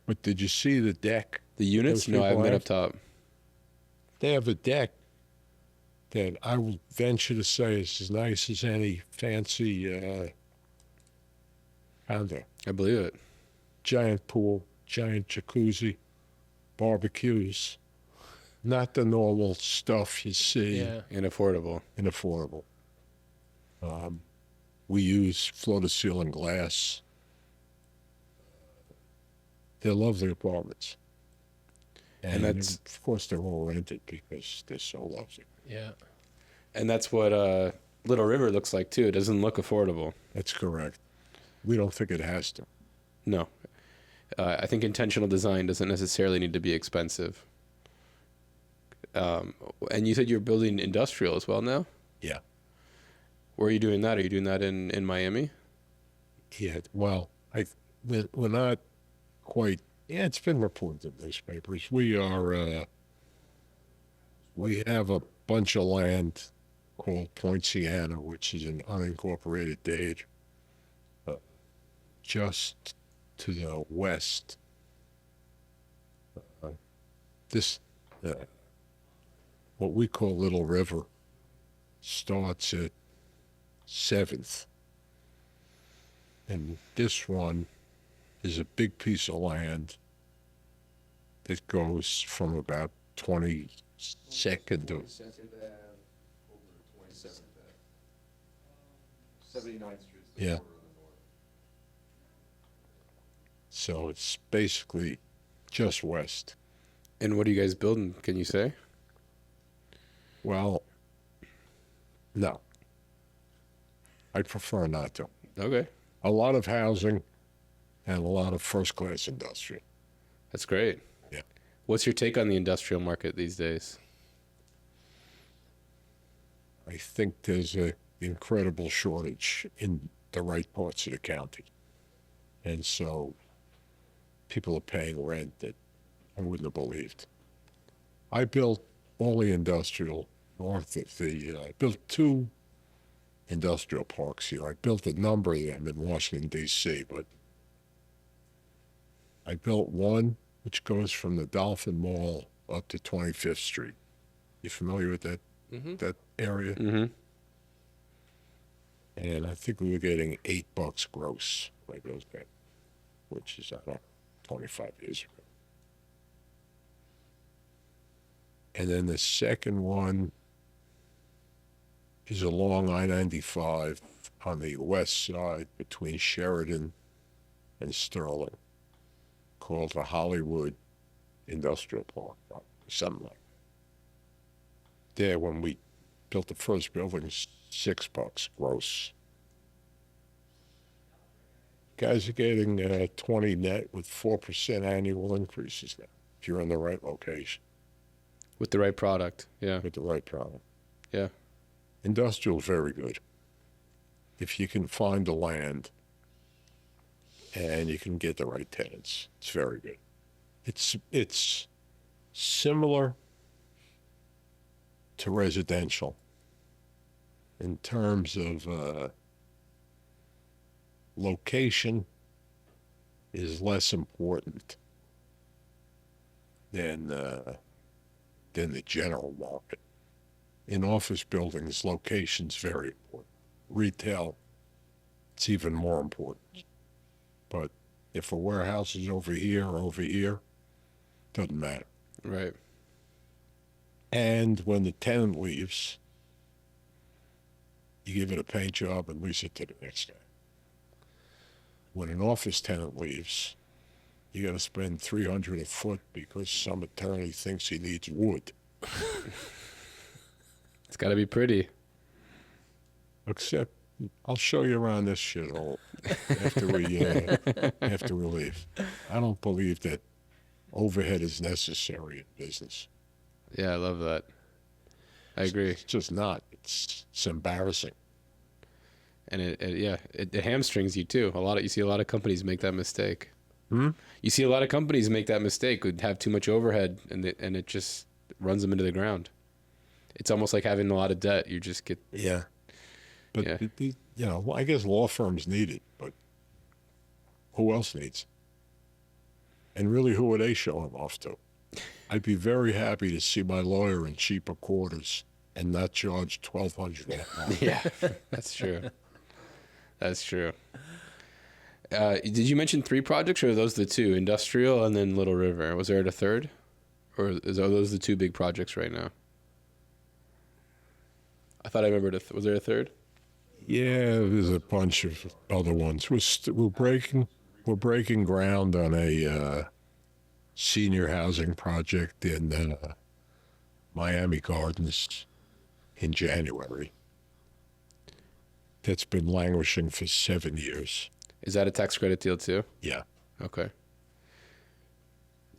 But did you see the deck? The units? Those No, I've people been have? up top. They have a deck that I will venture to say is as nice as any fancy condo. I believe it. Giant pool, giant jacuzzi, barbecues. Not the normal stuff you see And affordable. in affordable. We use floor-to-ceiling glass. They're lovely apartments. And that's- of course, they're all rented because they're so lovely. Yeah. And that's what Little River looks like, too. It doesn't look affordable. That's correct. We don't think it has to. No. I think intentional design doesn't necessarily need to be expensive. And you said you're building industrial as well now? Yeah. Where are you doing that? Are you doing that in Miami? Yeah, well, we're not quite. Yeah, it's been reported in newspapers. We have a bunch of land called Poinciana, which is an unincorporated deed, just to the west. What we call Little River starts at 7th. And this one is a big piece of land that goes from about 22nd to 22nd Ave over to 27th Ave. 79th Street is the Yeah. border of the north. so it's basically just west. And what are you guys building? Can you say? Well, no. I'd prefer not to. Okay. A lot of housing and a lot of first-class industrial. That's great. Yeah. What's your take on the industrial market these days? I think there's an incredible shortage in the right parts of the county. And so people are paying rent that I wouldn't have believed. I built all the industrial north of I built 2 industrial parks here. I built a number of them in Washington, D.C., but I built one which goes from the Dolphin Mall up to 25th Street. You familiar with that area? Mm-hmm. And I think we were getting $8 gross when I built that, which is, I don't know, 25 years ago. And then the second one is along I-95 on the west side between Sheridan and Sterling, called the Hollywood Industrial Park, or something like that. There, when we built the first building, $6 gross. Guys are getting 20 net with 4% annual increases now, if you're in the right location With the right product. Yeah. with the right product. Yeah. Industrial is very good. If you can find the land and you can get the right tenants, it's very good. It's similar to residential in terms of location is less important than the general market. In office buildings, location's very important. Retail, it's even more important. But if a warehouse is over here or over here, doesn't matter. Right. And when the tenant leaves, you give it a paint job and lease it to the next guy. When an office tenant leaves, you got to spend $300 a foot because some attorney thinks he needs wood. It's got to be pretty. Except, I'll show you around this shithole after we leave. I don't believe that overhead is necessary in business. Yeah, I love that. I agree. It's just not. It's embarrassing. And it hamstrings you too. You see a lot of companies make that mistake. You see a lot of companies make that mistake, would have too much overhead, and it just runs them into the ground. It's almost like having a lot of debt. You just get But I guess law firms need it, but who else needs it? And really, who are they showing off to? I'd be very happy to see my lawyer in cheaper quarters and not charge $1,200. Yeah, that's true. That's true. Did you mention 3 projects, or are those the 2? Industrial and then Little River. Was there a third? Or are those the 2 big projects right now? I thought I remembered. Was there a third? Yeah, there's a bunch of other ones. We're breaking ground on a senior housing project in Miami Gardens in January. That's been languishing for 7 years. Is that a tax credit deal too? Yeah. Okay.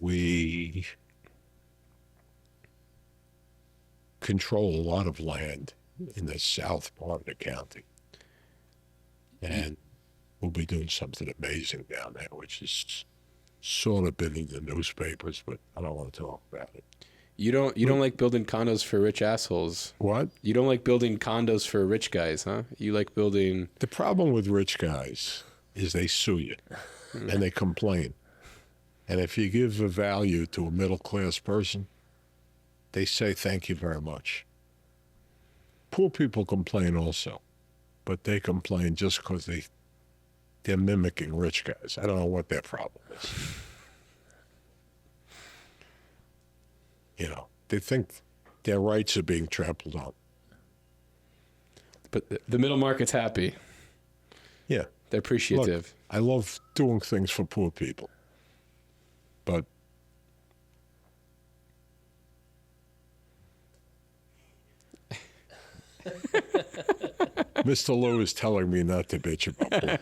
We control a lot of land in the south part of the county. And we'll be doing something amazing down there, which is sort of been in the newspapers, but I don't want to talk about it. You don't like building condos for rich assholes. What? You don't like building condos for rich guys, huh? You like building... The problem with rich guys is they sue you and they complain. And if you give a value to a middle-class person, they say thank you very much. Poor people complain also, but they complain just because they're mimicking rich guys. I don't know what their problem is. They think their rights are being trampled on. But the middle market's happy. Yeah. They're appreciative. Look, I love doing things for poor people. But Mr. Lowe is telling me not to bitch about poor.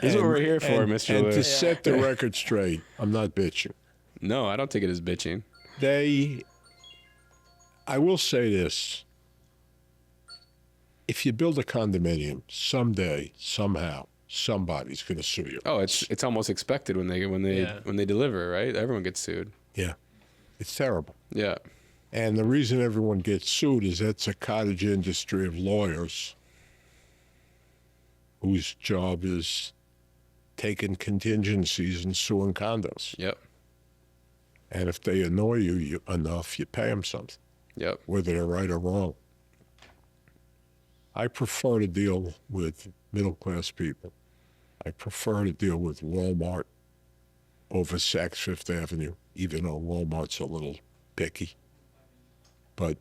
This is what we're here for, Mr. Lowe. And to set the record straight, I'm not bitching. No, I don't take it as bitching. I will say this. If you build a condominium, someday, somehow, somebody's going to sue you. Oh, it's almost expected when they deliver, right? Everyone gets sued. Yeah. It's terrible. Yeah. And the reason everyone gets sued is that's a cottage industry of lawyers whose job is taking contingencies and suing condos. Yep. And if they annoy you enough, you pay them something. Yep. Whether they're right or wrong. I prefer to deal with middle-class people. I prefer to deal with Walmart over Saks Fifth Avenue, even though Walmart's a little picky. But